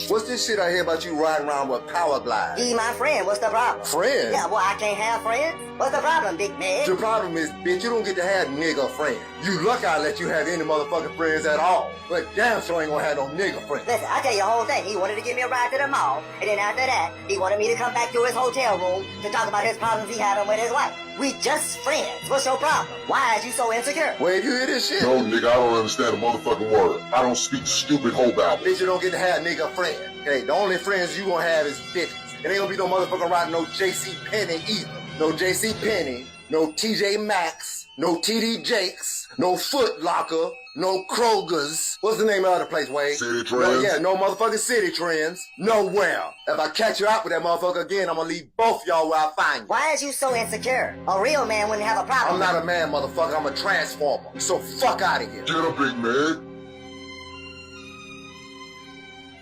What's this shit I hear about you riding around with power glide? He my friend, what's the problem? Friend? Yeah, well, I can't have friends? What's the problem, big man? The problem is, bitch, you don't get to have nigga friends. You lucky I let you have any motherfucking friends at all. But damn sure ain't gonna have no nigga friends. Listen, I tell you the whole thing. He wanted to give me a ride to the mall, and then after that, he wanted me to come back to his hotel room to talk about his problems he had with his wife. We just friends. What's your problem? Why is you so insecure? Wait, you hear this shit? No, nigga, I don't understand a motherfucking word. I don't speak stupid hoe babble. Bitch, you don't get to have nigga friends. Okay, the only friends you gonna have is bitches. It ain't gonna be no motherfucking riding no J.C. Penney either. No J.C. Penney, no T.J. Maxx, no T.D. Jakes, no Foot Locker, no Kroger's. What's the name of the other place, Wade? City Trends? No, yeah, no motherfucking City Trends. Nowhere. If I catch you out with that motherfucker again, I'm gonna leave both y'all where I find you. Why is you so insecure? A real man wouldn't have a problem. I'm not a man, motherfucker. I'm a transformer. So fuck out of here. Get up, big man.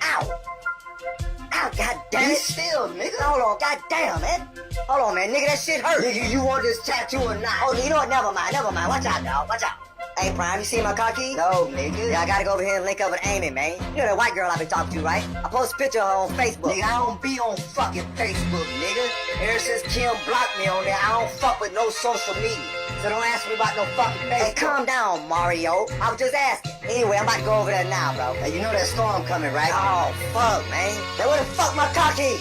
Ow! Ow, goddamn it. Still, nigga. Hold on, goddamn, man. Hold on, man. Nigga, that shit hurt. Nigga, you want this tattoo or not? Oh, you know what? Never mind. Watch out, dog. Watch out. Hey, Prime, you see my car key? No, nigga. Yeah, I gotta go over here and link up with Amy, man. You know that white girl I been talking to, right? I post a picture of her on Facebook. Nigga, I don't be on fucking Facebook, nigga. Ever since Kim blocked me on there, I don't fuck with no social media. So don't ask me about no fucking Facebook. Hey, calm down, Mario. I was just asking. Anyway, I'm about to go over there now, bro. Hey, you know that storm coming, right? Oh, fuck, man. Hey, where the fuck my car key?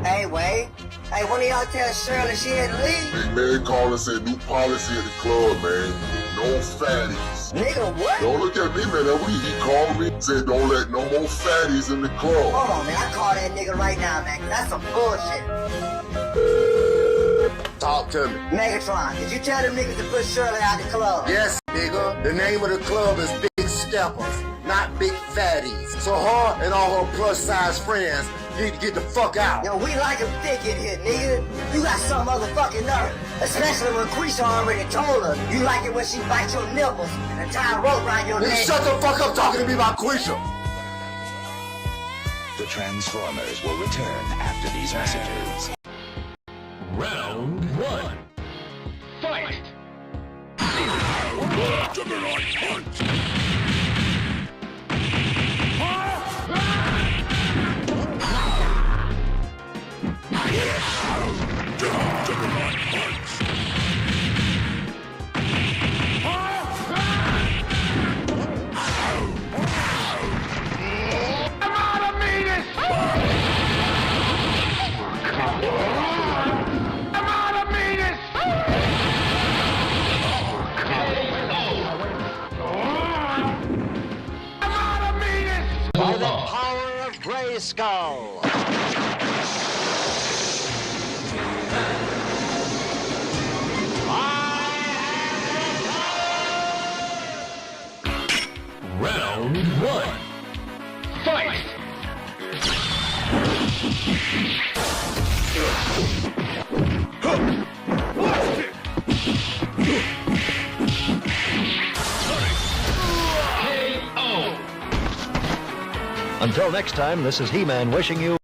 Hey, Wade. Hey, one of y'all tell Shirley she had to leave? Big man called and said new policy at the club, man. No fatties. Nigga, what? Don't look at me, man. That week he called me and said don't let no more fatties in the club. Hold on, man. I call that nigga right now, man, 'cause that's some bullshit. Talk to me. Megatron, did you tell them niggas to put Shirley out the club? Yes, nigga. The name of the club is Big Steppers, not Big Fatties. So her and all her plus-size friends need to get the fuck out. Yo, we like them thick in here, nigga. You got some motherfucking nerve. Especially when Quisha already told her you like it when she bites your nipples and tie a rope around your Nigga, neck. shut the fuck up talking to me about Quisha. The Transformers will return after these messages. Round 1. Fight! Juggernaut punch! Juggernaut punch! I'm out of meanness! I'm out of meanness! I'm out of meanness! By the power of Grayskull. Round 1. Fight! KO! Until next time, this is He-Man wishing you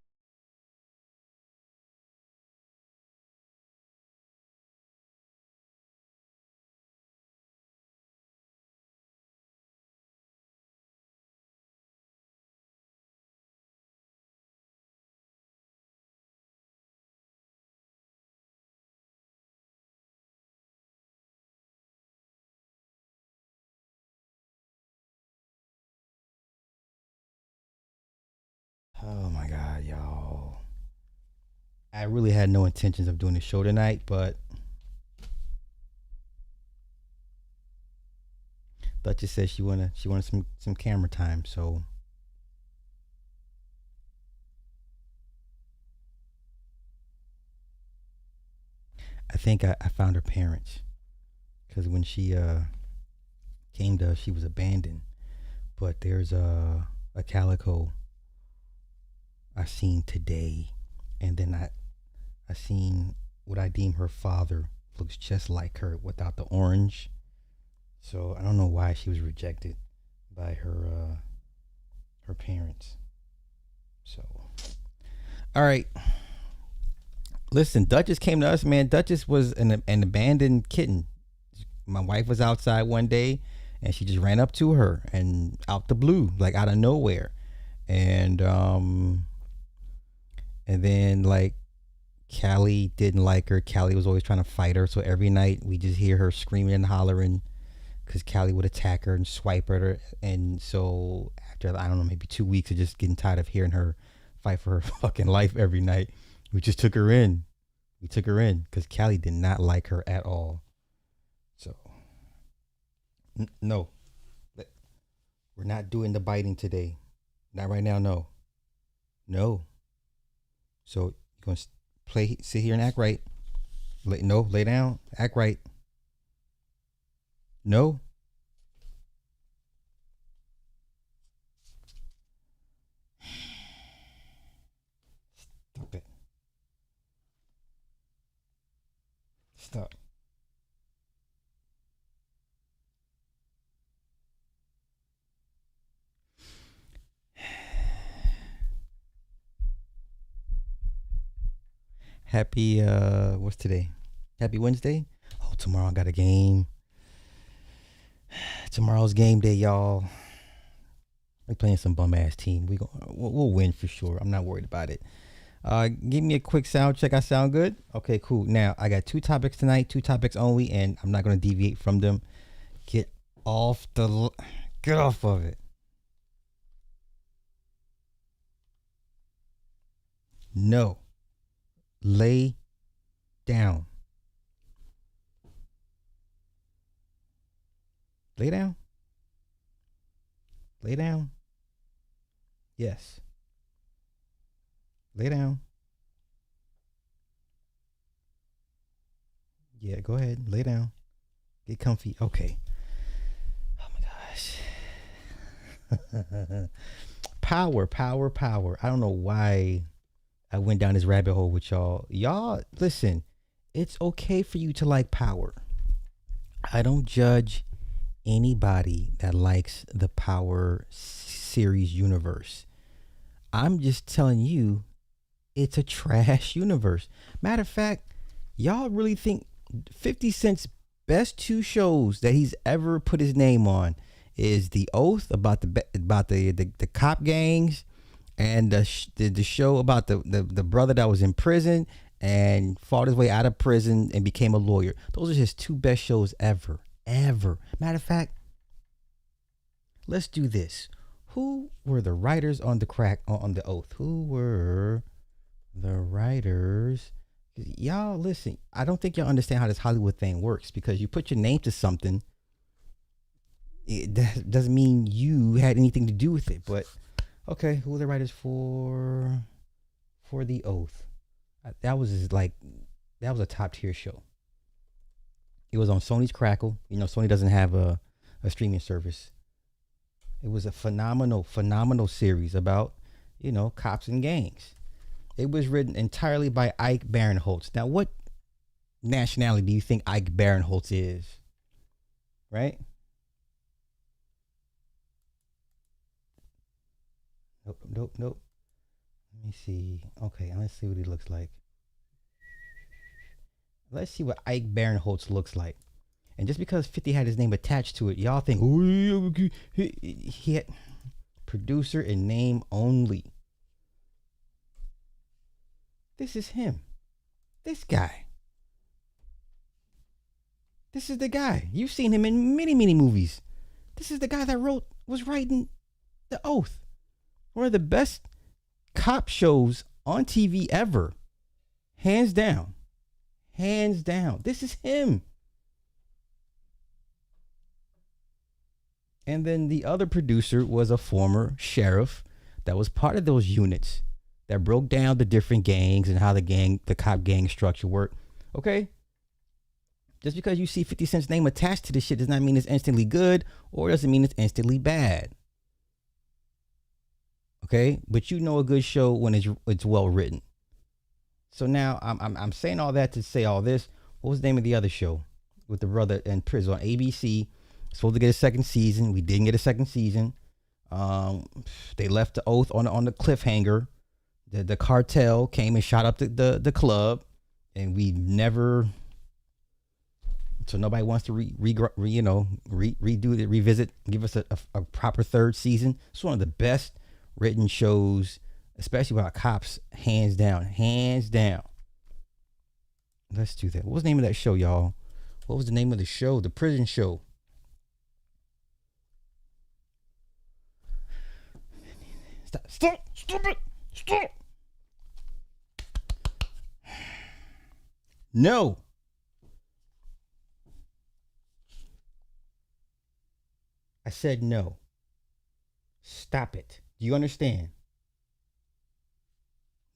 Oh my God, y'all. I really had no intentions of doing the show tonight, but Duchess said she wanted some camera time, so I think I found her parents, because when she came to us, she was abandoned. But there's a calico I seen today, and then I seen what I deem her father looks just like her without the orange. So I don't know why she was rejected by her parents. So all right, Listen, Duchess came to us, man. Duchess was an abandoned kitten. My wife was outside one day, and she just ran up to her and out the blue, like out of nowhere, and then like Callie didn't like her. Callie was always trying to fight her, so every night we just hear her screaming and hollering because Callie would attack her and swipe at her. And so after, I don't know, maybe 2 weeks of just getting tired of hearing her fight for her fucking life every night, we just took her in. We took her in because Callie did not like her at all. So, no. We're not doing the biting today. Not right now, no. No. So, you're going to sit here and act right. Lay down. Act right. No. Stop it. Stop. Happy, what's today? Happy Wednesday? Oh, tomorrow I got a game. Tomorrow's game day, y'all. We're playing some bum ass team. We'll win for sure. I'm not worried about it. Give me a quick sound check. I sound good? Okay, cool. Now, I got 2 topics tonight, 2 topics only, and I'm not going to deviate from them. Get off of it. No. Lay down. Lay down. Lay down. Yes. Lay down. Yeah, go ahead. Lay down. Get comfy. Okay. Oh my gosh. Power. I don't know why I went down this rabbit hole with y'all. Y'all, listen. It's okay for you to like Power. I don't judge anybody that likes the Power series universe. I'm just telling you, it's a trash universe. Matter of fact, y'all really think 50 Cent's best 2 shows that he's ever put his name on is The Oath about the cop gangs, and the show about the brother that was in prison and fought his way out of prison and became a lawyer. Those are his 2 best shows ever. Matter of fact, let's do this. Who were the writers on The Oath? Who were the writers? Y'all, listen, I don't think y'all understand how this Hollywood thing works, because you put your name to something, it doesn't mean you had anything to do with it. But okay, who were the writers for The Oath? That was a top tier show. It was on Sony's Crackle. You know, Sony doesn't have a streaming service. It was a phenomenal series about, you know, cops and gangs. It was written entirely by Ike Barinholtz. Now, what nationality do you think Ike Barinholtz is? Right? Nope. Let me see. Okay, let's see what he looks like. Let's see what Ike Barinholtz looks like. And just because 50 had his name attached to it, y'all think, oh, he had producer and name only. This is him. This guy. This is the guy. You've seen him in many, many movies. This is the guy that was writing The Oath. One of the best cop shows on TV ever. Hands down. This is him. And then the other producer was a former sheriff that was part of those units that broke down the different gangs and how the cop gang structure worked. Okay? Just because you see 50 Cent's name attached to this shit does not mean it's instantly good, or doesn't mean it's instantly bad. Okay? But you know a good show when it's well written. So now I'm saying all that to say all this. What was the name of the other show with the brother in prison on ABC? Supposed to get a second season. We didn't get a second season. They left The Oath on the cliffhanger. The cartel came and shot up the club. and we never. So nobody wants to redo it, revisit, give us a proper third season. It's one of the best written shows, especially about cops, hands down, hands down. Let's do that. What was the name of that show, y'all? What was the name of the show? The prison show. Stop, stupid, stop. No. I said no. Stop it. Do you understand?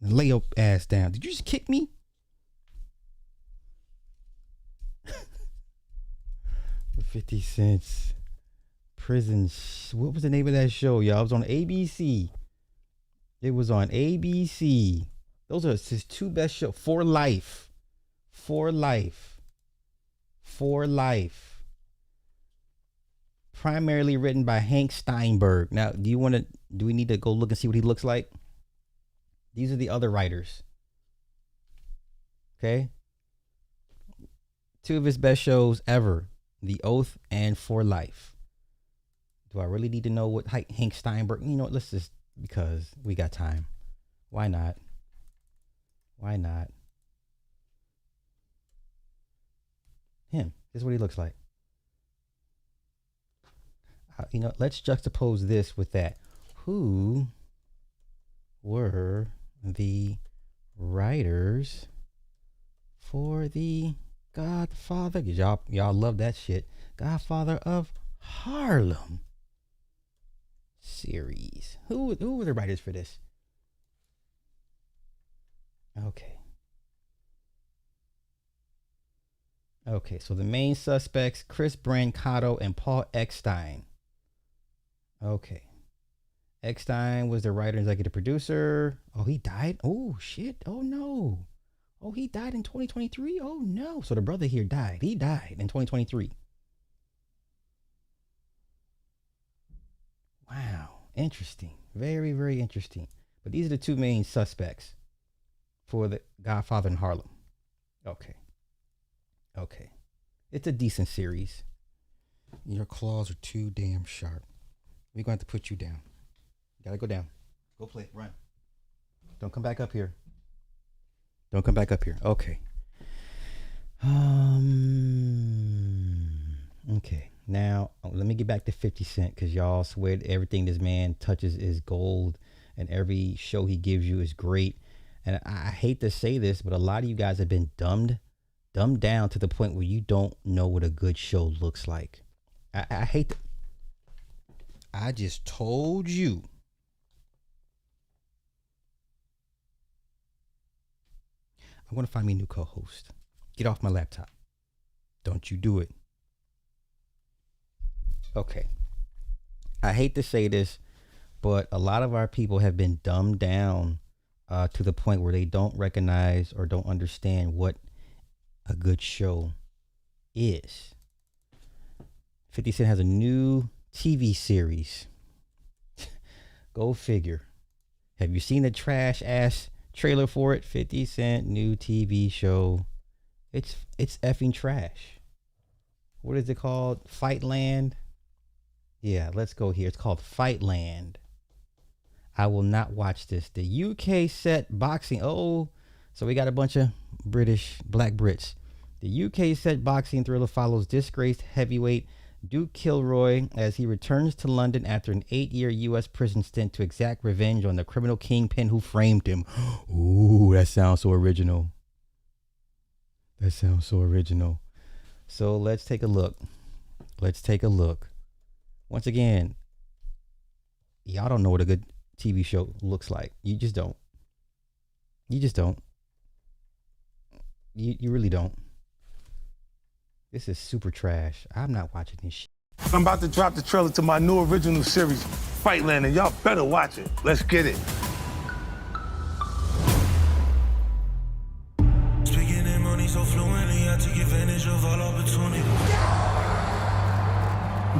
Lay your ass down. Did you just kick me? 50 Cent's prison. What was the name of that show, y'all? It was on ABC. It was on ABC. Those are his two best shows. For Life. For Life. For Life. Primarily written by Hank Steinberg. Now, do we need to go look and see what he looks like? These are the other writers. Okay. Two of his best shows ever. The Oath and For Life. Do I really need to know what Hank Steinberg? You know what? Let's just, because we got time. Why not? Why not? Him. This is what he looks like. Let's juxtapose this with that. Who were the writers for the Godfather? Y'all love that shit. Godfather of Harlem series. Who were the writers for this? Okay, so the main suspects, Chris Brancato and Paul Eckstein. Okay. Eckstein was the writer and executive producer. Oh, he died? Oh, shit. Oh, no. Oh, he died in 2023? Oh, no. So the brother here died. He died in 2023. Wow. Interesting. Very, very interesting. But these are the two main suspects for the Godfather in Harlem. Okay. It's a decent series. Your claws are too damn sharp. We're going to have to put you down. You gotta go down. Go play. Run. Don't come back up here. Okay. Okay. Now, let me get back to 50 Cent, because y'all swear everything this man touches is gold and every show he gives you is great. And I hate to say this, but a lot of you guys have been dumbed down to the point where you don't know what a good show looks like. I hate that. I just told you. I'm going to find me a new co-host. Get off my laptop. Don't you do it. Okay. I hate to say this, but a lot of our people have been dumbed down to the point where they don't recognize or don't understand what a good show is. 50 Cent has a new TV series. Go figure. Have you seen the trash ass trailer for it? 50 Cent new TV show. It's effing trash. What is it called? Fightland? Yeah, let's go here. It's called Fightland. I will not watch this. The UK set boxing. Oh, so we got a bunch of black Brits. The UK set boxing thriller follows disgraced heavyweight Duke Kilroy as he returns to London after an 8-year U.S. prison stint to exact revenge on the criminal kingpin who framed him. Ooh, that sounds so original. So let's take a look. Once again, y'all don't know what a good TV show looks like. You just don't. You really don't. This is super trash. I'm not watching this shit. I'm about to drop the trailer to my new original series, Fightland, and y'all better watch it. Let's get it. Speaking in money so fluently, I take advantage of all opportunities.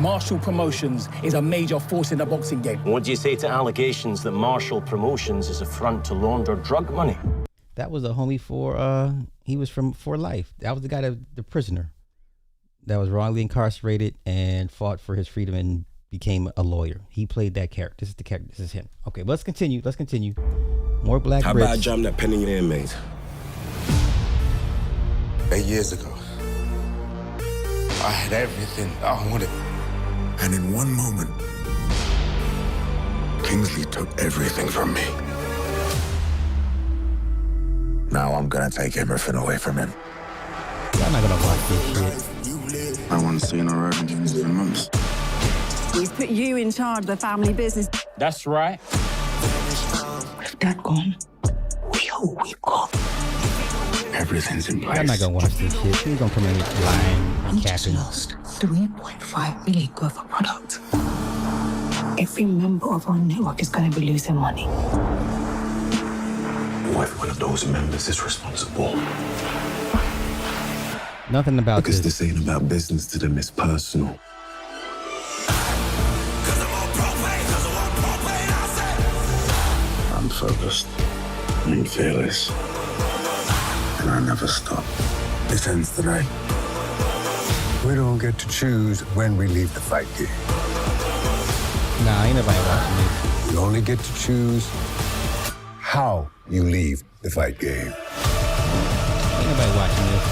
Marshall Promotions is a major force in the boxing game. What do you say to allegations that Marshall Promotions is a front to launder drug money? That was a homie for he was from For Life. That was the guy the prisoner that was wrongly incarcerated and fought for his freedom and became a lawyer. He played that character. This is the character. This is him. Okay, but let's continue. More Black How Brits. about I jump that penny inmates? 8 years ago, I had everything I wanted. And in one moment, Kingsley took everything from me. Now I'm gonna take everything away from him. I'm not gonna watch this shit. I want to see no Kingsley in months. We've put you in charge of the family business. That's right. With Dad gone, we hope we've got. Everything's in place. I'm not gonna watch this shit. He's gonna come in here lying and We just capping. lost 3.5 million worth of product. Every member of our network is going to be losing money. What if one of those members is responsible? Nothing about Because this. this ain't about business to them, it's personal. I'm focused. I'm fearless. And I never stop. This ends today. We don't get to choose when we leave the fight game. Nah, ain't nobody watching this. You only get to choose how you leave the fight game. Ain't nobody watching this.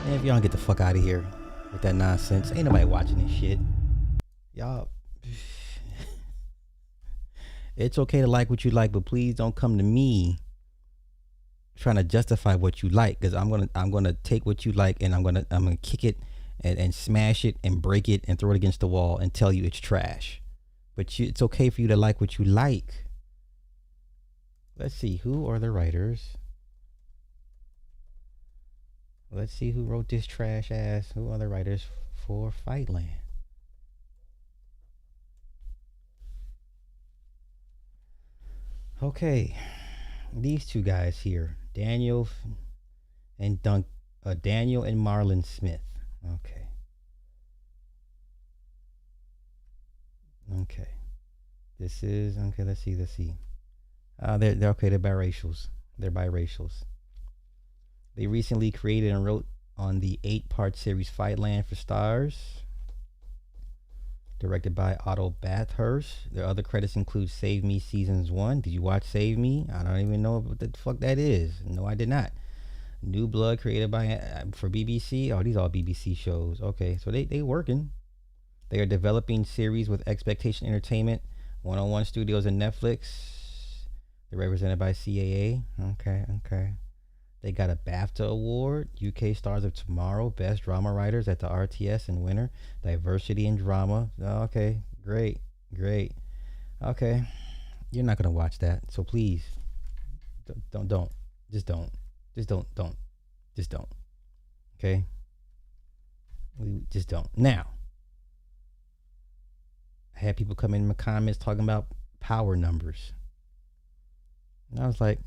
Man, if y'all don't get the fuck out of here with that nonsense, ain't nobody watching this shit. Y'all, it's okay to like what you like, but please don't come to me trying to justify what you like, because I'm gonna take what you like and I'm gonna kick it and smash it and break it and throw it against the wall and tell you it's trash. But it's okay for you to like what you like. Let's see, who are the writers? Let's see who wrote this trash ass. Who are the writers for Fightland? Okay, these two guys here, Daniel and Marlon Smith. Okay. This is okay. Let's see. They're okay. They're biracials. They recently created and wrote on the 8-part series Fightland for Stars, directed by Otto Bathurst. Their other credits include Save Me Seasons 1. Did you watch Save Me? I don't even know what the fuck that is. No, I did not. New Blood, created by for BBC. Oh, these are all BBC shows. Okay, so they working. They are developing series with Expectation Entertainment, 101 Studios, and Netflix. They're represented by CAA. Okay. They got a BAFTA award, UK Stars of Tomorrow, Best Drama Writers at the RTS and winner, Diversity in Drama. Okay, great. Okay, you're not gonna watch that, so please, don't. Okay, we just don't. Now, I had people come in the comments talking about power numbers, and I was like,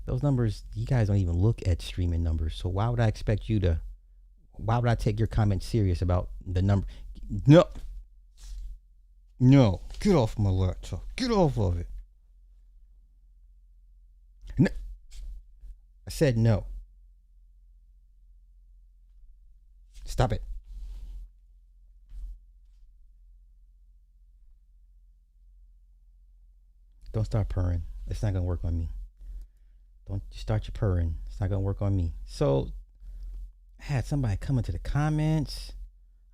those numbers, you guys don't even look at streaming numbers. So why would I take your comment serious about the number? No, get off my laptop. Get off of it. No. I said no. Stop it. Don't start purring. It's not gonna work on me. Don't start your purring. It's not gonna work on me. So I had somebody come into the comments.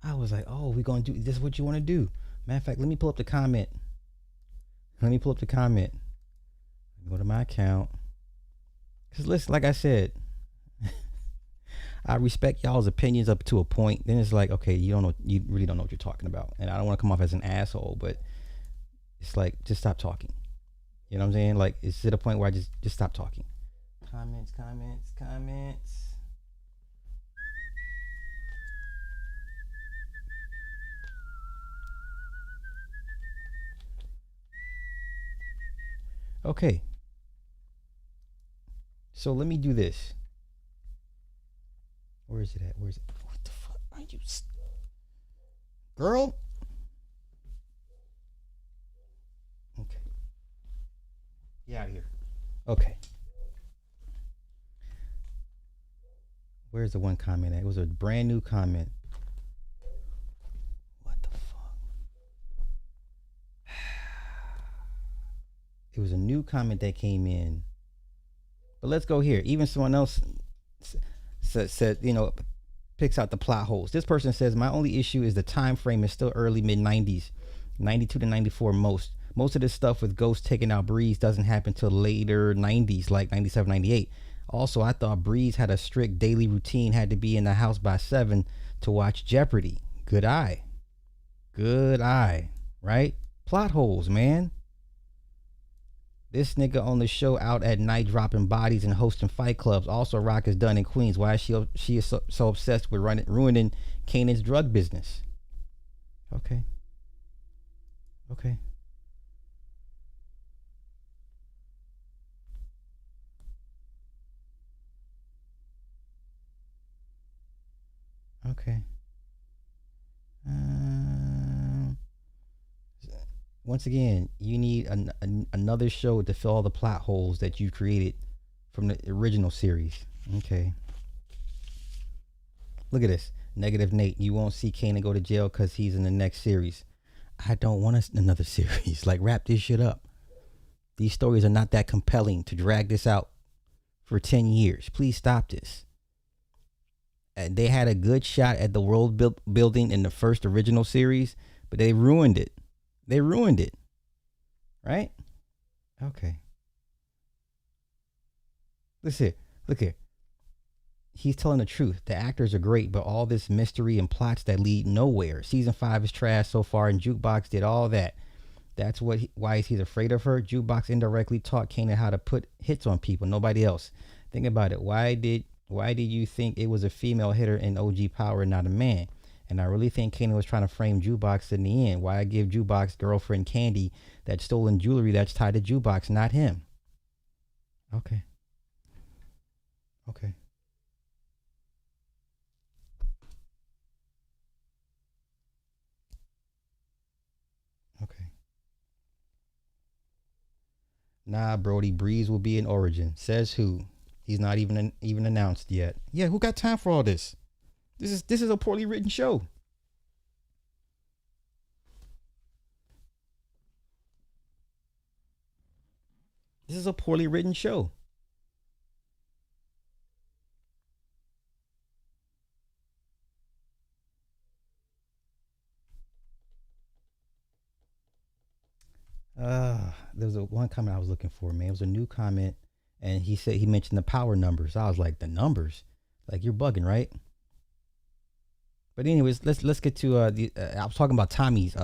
I was like, oh, we're gonna do this is what you want to do. Matter of fact, let me pull up the comment. Go to my account. Because listen, like I said, I respect y'all's opinions up to a point. Then it's like, okay, you really don't know what you're talking about. And I don't want to come off as an asshole, but it's like, just stop talking. You know what I'm saying? Like, it's to the point where I just stop talking. Comments. Okay. So let me do this. Where is it at? What the fuck are you? Girl? Get out of here. Okay. Where's the one comment at? It was a brand new comment. What the fuck? It was a new comment that came in. But let's go here. Even someone else said, you know, picks out the plot holes. This person says, my only issue is the time frame is still early mid-90s, 92 to 94 most. Most of this stuff with Ghost taking out Breeze doesn't happen till later 90s, like 97, 98. Also, I thought Breeze had a strict daily routine, had to be in the house by 7 to watch Jeopardy. Good eye. Good eye, right? Plot holes, man. This nigga on the show out at night dropping bodies and hosting fight clubs. Also, Rock is done in Queens. Why is she is so obsessed with ruining Kanan's drug business? Okay. Okay. Okay. Once again, you need another show to fill all the plot holes that you created from the original series. Okay. Look at this. Negative Nate. You won't see Kanan go to jail because he's in the next series. I don't want another series. Like, wrap this shit up. These stories are not that compelling to drag this out for 10 years. Please stop this. And they had a good shot at the world building in the first original series, but they ruined it. They ruined it. Right? Okay. Listen, look here. He's telling the truth. The actors are great, but all this mystery and plots that lead nowhere. Season 5 is trash so far, and Jukebox did all that. That's why he's afraid of her. Jukebox indirectly taught Kanan how to put hits on people, nobody else. Think about it. Why did you think it was a female hitter in OG Power and not a man? And I really think Kanan was trying to frame Jukebox in the end. Why give Jukebox girlfriend Candy that stolen jewelry that's tied to Jukebox, not him? Okay. Okay. Okay. Nah, Brody, Breeze will be in Origin. Says who? He's not even announced yet. Yeah, who got time for all this? This is a poorly written show. This is a poorly written show. There was one comment I was looking for, man. It was a new comment, and he mentioned the power numbers. I was like, the numbers? Like, you're bugging, right? But anyways, let's get to I was talking about Tommy's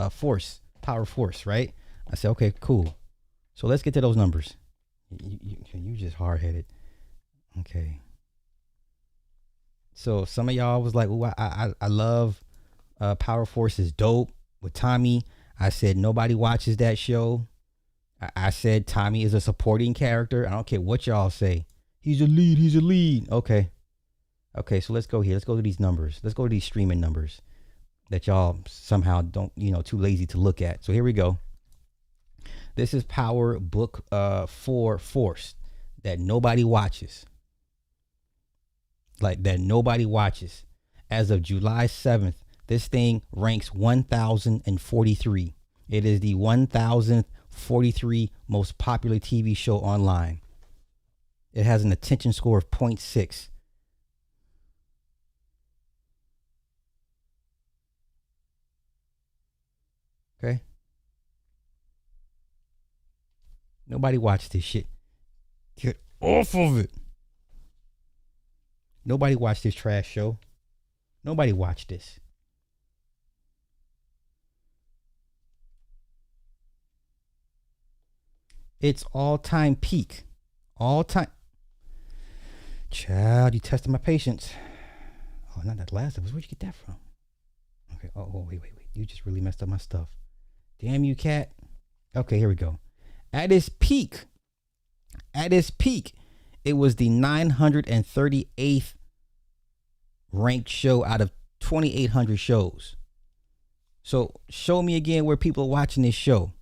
power force, right? I said, okay, cool. So let's get to those numbers. You just hard-headed. Okay. So some of y'all was like, "Ooh, I love Power Force is dope with Tommy." I said nobody watches that show. I said Tommy is a supporting character. I don't care what y'all say. He's a lead. He's a lead. Okay. Okay, so let's go here. Let's go to these numbers. Let's go to these streaming numbers that y'all somehow don't, too lazy to look at. So here we go. This is Power Book 4 Force that nobody watches. Like, that nobody watches. As of July 7th, this thing ranks 1,043. It is the 1,043 most popular TV show online. It has an attention score of 0.6. Okay. Nobody watched this shit. Get off of it. Nobody watched this trash show. Nobody watched this. It's all-time peak. All-time. Child, you tested my patience. Oh, not that last of us. Where'd you get that from? Okay. Oh, wait. You just really messed up my stuff. Damn you, cat. Okay, here we go. At its peak, it was the 938th ranked show out of 2,800 shows. So show me again where people are watching this show.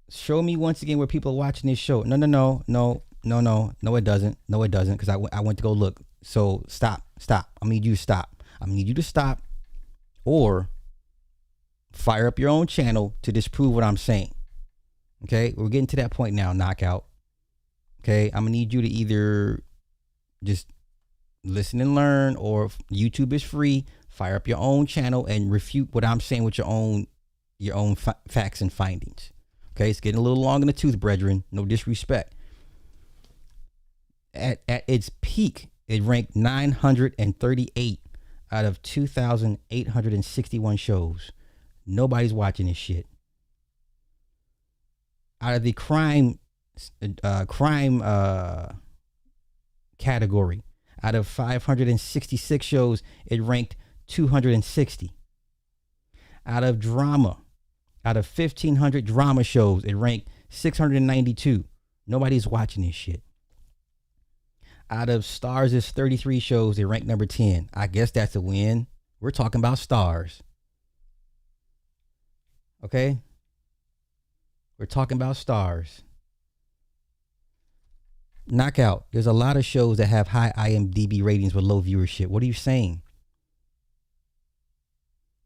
Show me once again where people are watching this show. No, it doesn't. No, it doesn't. Because I went to go look. So stop. I need you to stop. I need you to stop, or fire up your own channel to disprove what I'm saying. Okay, we're getting to that point now. Knockout. Okay, I'm gonna need you to either just listen and learn, or YouTube is free. Fire up your own channel and refute what I'm saying with your own facts and findings. Okay, it's getting a little long in the tooth, brethren. No disrespect. At its peak, it ranked 938 out of 2,861 shows. Nobody's watching this shit. Out of the crime category, out of 566 shows, it ranked 260. Out of drama, out of 1,500 drama shows, it ranked 692. Nobody's watching this shit. Out of Stars' 33 shows, it ranked number 10. I guess that's a win. We're talking about Stars. Okay? We're talking about Stars. Knockout. There's a lot of shows that have high IMDb ratings with low viewership. What are you saying?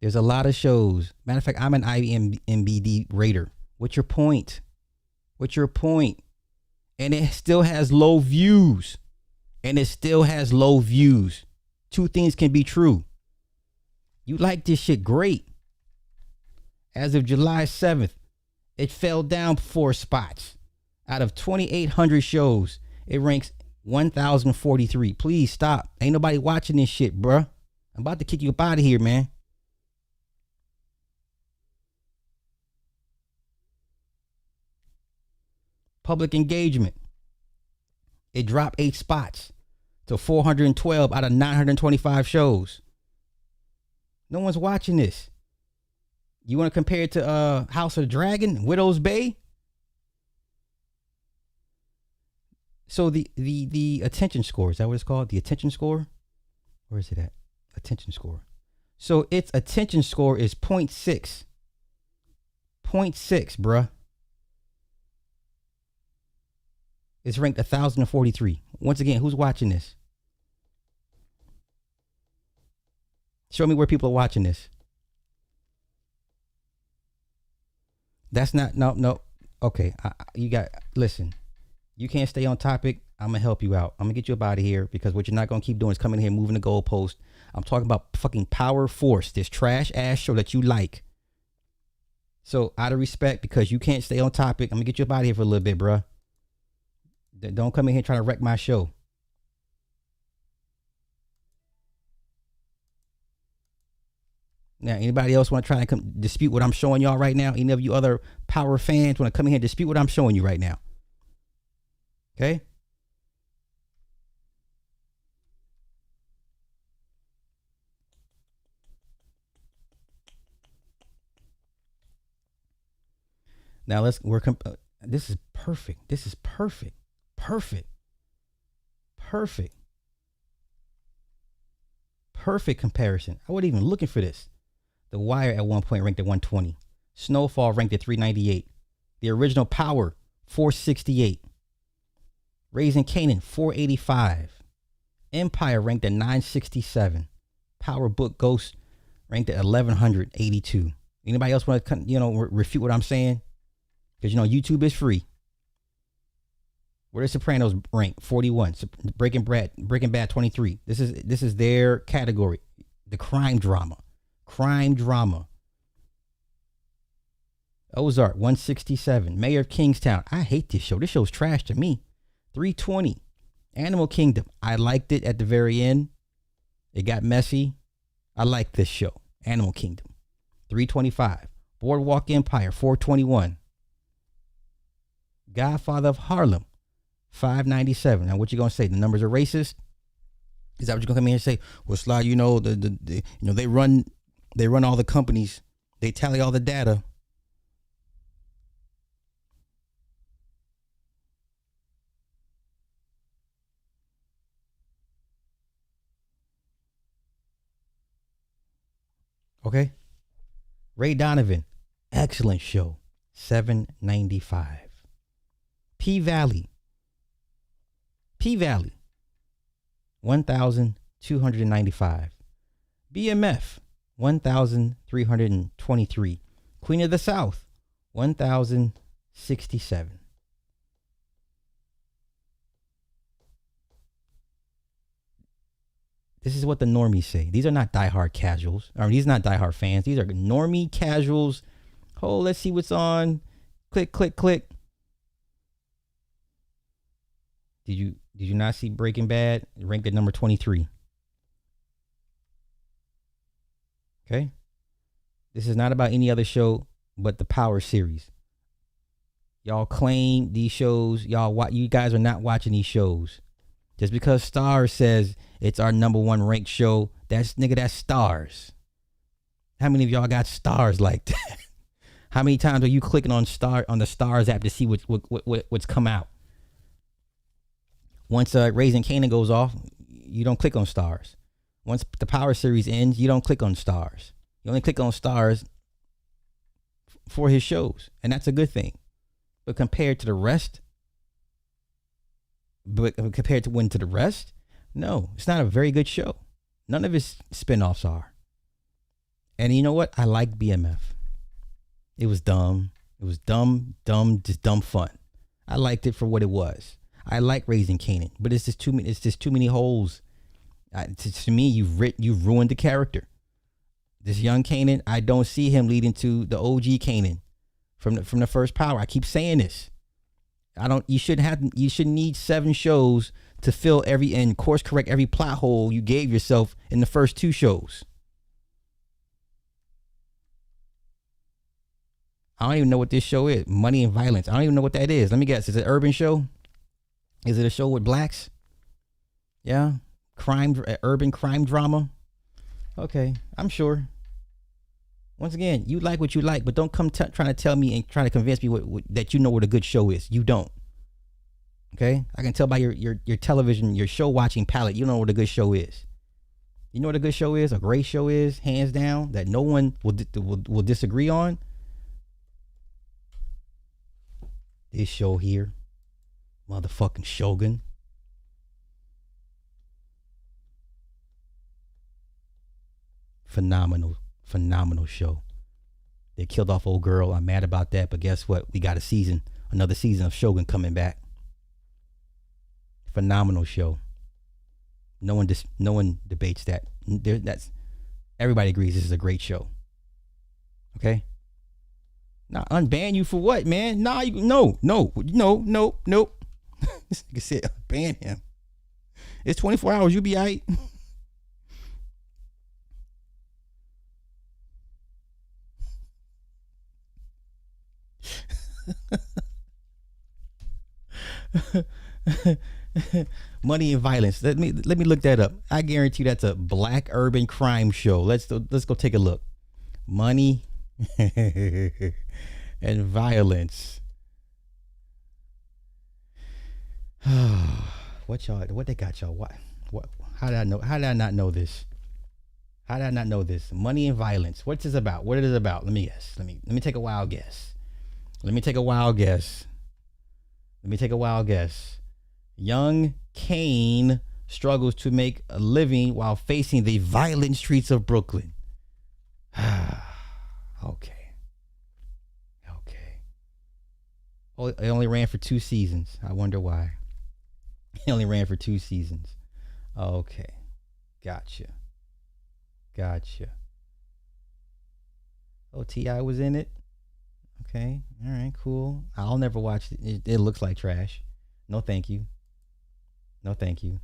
There's a lot of shows. Matter of fact, I'm an IMDb rater. What's your point? What's your point? And it still has low views. Two things can be true. You like this shit, great. As of July 7th, it fell down 4 spots. Out of 2,800 shows, it ranks 1,043. Please stop. Ain't nobody watching this shit, bruh. I'm about to kick you up out of here, man. Public engagement. It dropped 8 spots to 412 out of 925 shows. No one's watching this. You want to compare it to House of the Dragon, Widow's Bay? So the attention score, is that what it's called? The attention score? Where is it at? Attention score. So its attention score is 0.6. 0.6, bruh. It's ranked 1,043. Once again, who's watching this? Show me where people are watching this. That's not, no. Okay, listen. You can't stay on topic. I'm going to help you out. I'm going to get you up out of here, because what you're not going to keep doing is coming here moving the goalpost. I'm talking about fucking Power Force, this trash ass show that you like. So out of respect, because you can't stay on topic, I'm going to get you up out of here for a little bit, bruh. Don't come in here trying to wreck my show. Now, anybody else want to try and dispute what I'm showing y'all right now? Any of you other Power fans want to come in here and dispute what I'm showing you right now? Okay? Now this is perfect. This is perfect. Perfect comparison. I wasn't even looking for this. The Wire at one point ranked at 120. Snowfall ranked at 398. The original Power, 468. Raising Canaan, 485. Empire ranked at 967. Power Book Ghost ranked at 1182. Anybody else want to refute what I'm saying? Because YouTube is free. Where does Sopranos rank? 41. Breaking Bad 23. This is their category. The crime drama. Ozark 167. Mayor of Kingstown. I hate this show. This show's trash to me. 320. Animal Kingdom. I liked it at the very end. It got messy. I like this show. Animal Kingdom. 325. Boardwalk Empire 421. Godfather of Harlem 597. Now, what you gonna say? The numbers are racist? Is that what you're gonna come in here and say? Well, Sly, they run all the companies. They tally all the data. Okay. Ray Donovan, excellent show. $7.95. P-Valley, $1,295. BMF, $1,323. Queen of the South, $1,067. This is what the normies say. These are not diehard casuals. Or these are not diehard fans. These are normie casuals. Oh, let's see what's on. Click, click, click. Did you not see Breaking Bad? Ranked at number 23. Okay? This is not about any other show but the Power series. Y'all claim these shows. You guys are not watching these shows. Just because Starz says it's our number one ranked show, that's Starz. How many of y'all got Starz like that? How many times are you clicking on the Starz app to see what's come out? Once Raising Kanan goes off, you don't click on Starz. Once the Power series ends, you don't click on Starz. You only click on Starz for his shows, and that's a good thing. But compared to the rest, no, it's not a very good show. None of his spinoffs are. And you know what? I like BMF. It was dumb. It was dumb, just dumb fun. I liked it for what it was. I like Raising Kanan, but it's just too many holes. To me, you've ruined the character. This young Kanan, I don't see him leading to the OG Kanan from the first Power. I keep saying this. You shouldn't need 7 shows to fill and course correct every plot hole you gave yourself in the first 2 shows. I don't even know what this show is. Money and Violence. I don't even know what that is. Let me guess. Is it an urban show? Is it a show with blacks? Yeah. Urban crime drama. Okay. I'm sure. Once again, you like what you like, but don't come trying to tell me and try to convince me that you know what a good show is. You don't. Okay? I can tell by your television, your show watching palette, you know what a good show is. You know what a good show is? A great show is, hands down, that no one will disagree on. This show here. Motherfucking Shogun. Phenomenal show. They killed off old girl. I'm mad about that, but guess what? We got another season of Shogun coming back. Phenomenal show. No one debates that. Everybody agrees this is a great show. Okay? Now unban you for what, man? No. This nigga said ban him. It's 24 hours. You be all right. Money and Violence. Let me look that up. I guarantee you that's a black urban crime show. Let's go take a look. Money and Violence. What they got y'all? What how did I not know this? How did I not know this? Money and Violence. What's this about? What it is about? Let me guess. Let me take a wild guess. Young Kane struggles to make a living while facing the violent streets of Brooklyn. Okay. Oh, it only ran for 2 seasons. I wonder why. It only ran for 2 seasons. Okay. Gotcha. Oh, T.I. was in it? Okay. All right, cool. I'll never watch it. It looks like trash. No, thank you. No, thank you.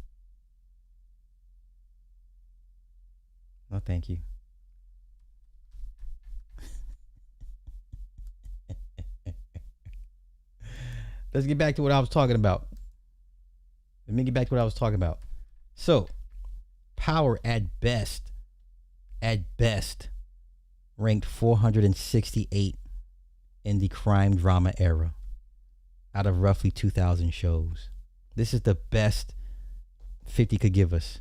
Let's get back to what I was talking about. So, Power at best, ranked 468 in the crime drama era out of roughly 2,000 shows. This is the best 50 could give us.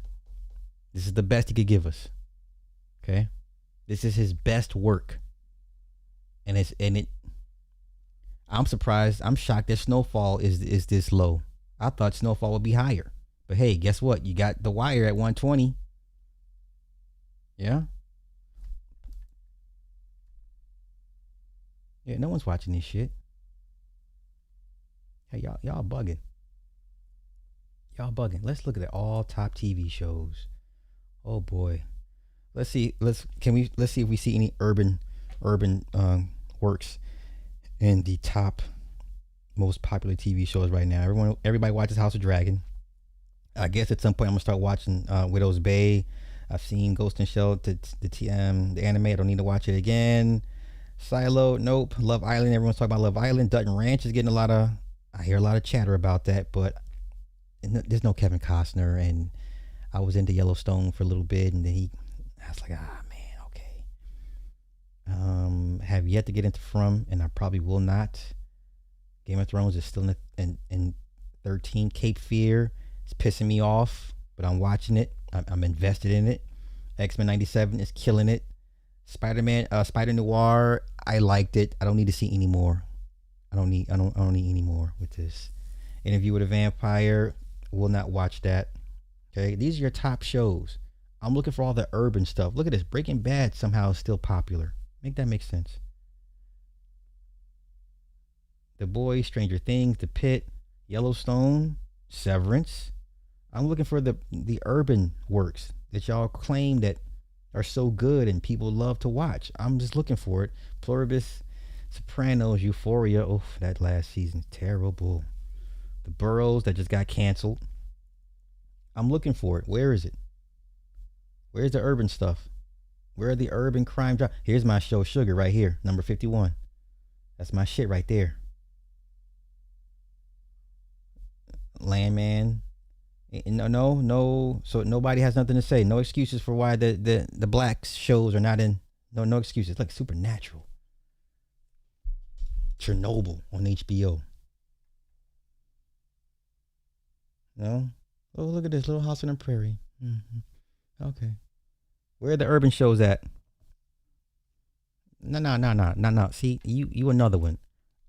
This is the best he could give us. Okay? This is his best work. And it I'm surprised. I'm shocked that Snowfall is this low. I thought Snowfall would be higher. But hey, guess what? You got The Wire at 120. Yeah. Yeah, no one's watching this shit. Hey, y'all bugging. Y'all bugging. Let's look at the all top TV shows. Oh boy. Let's see if we see any urban works in the top most popular TV shows right now. Everybody watches House of Dragon. I guess at some point I'm gonna start watching Widow's Bay. I've seen Ghost in Shell, the anime. I don't need to watch it again. Silo, nope. Love Island, everyone's talking about Love Island. Dutton Ranch is getting I hear a lot of chatter about that, but there's no Kevin Costner, and I was into Yellowstone for a little bit, and then I was like, man, okay. Have yet to get into From, and I probably will not. Game of Thrones is still in 13. Cape Fear is pissing me off, but I'm watching it. I'm invested in it. X-Men 97 is killing it. Spider-Man, Spider Noir, I liked it. I don't need to see any more. I don't need any more with this. Interview with a Vampire, will not watch that. Okay, these are your top shows. I'm looking for all the urban stuff. Look at this. Breaking Bad somehow is still popular. Make that make sense. The Boys, Stranger Things, The Pitt, Yellowstone, Severance. I'm looking for the urban works that y'all claim that are so good and people love to watch. I'm just looking for it. Pluribus, Sopranos, Euphoria. Oh, that last season's terrible. The Burrows that just got canceled. I'm looking for it. Where is it? Where's the urban stuff? Where are the urban crime drama? Here's my show, Sugar, right here, number 51. That's my shit right there. Landman. No. So nobody has nothing to say. No excuses for why the black shows are not in. No excuses. Like Supernatural. Chernobyl on HBO. No? Oh, look at this Little House on the Prairie. Mm-hmm. Okay. Where are the urban shows at? No. See, you another one.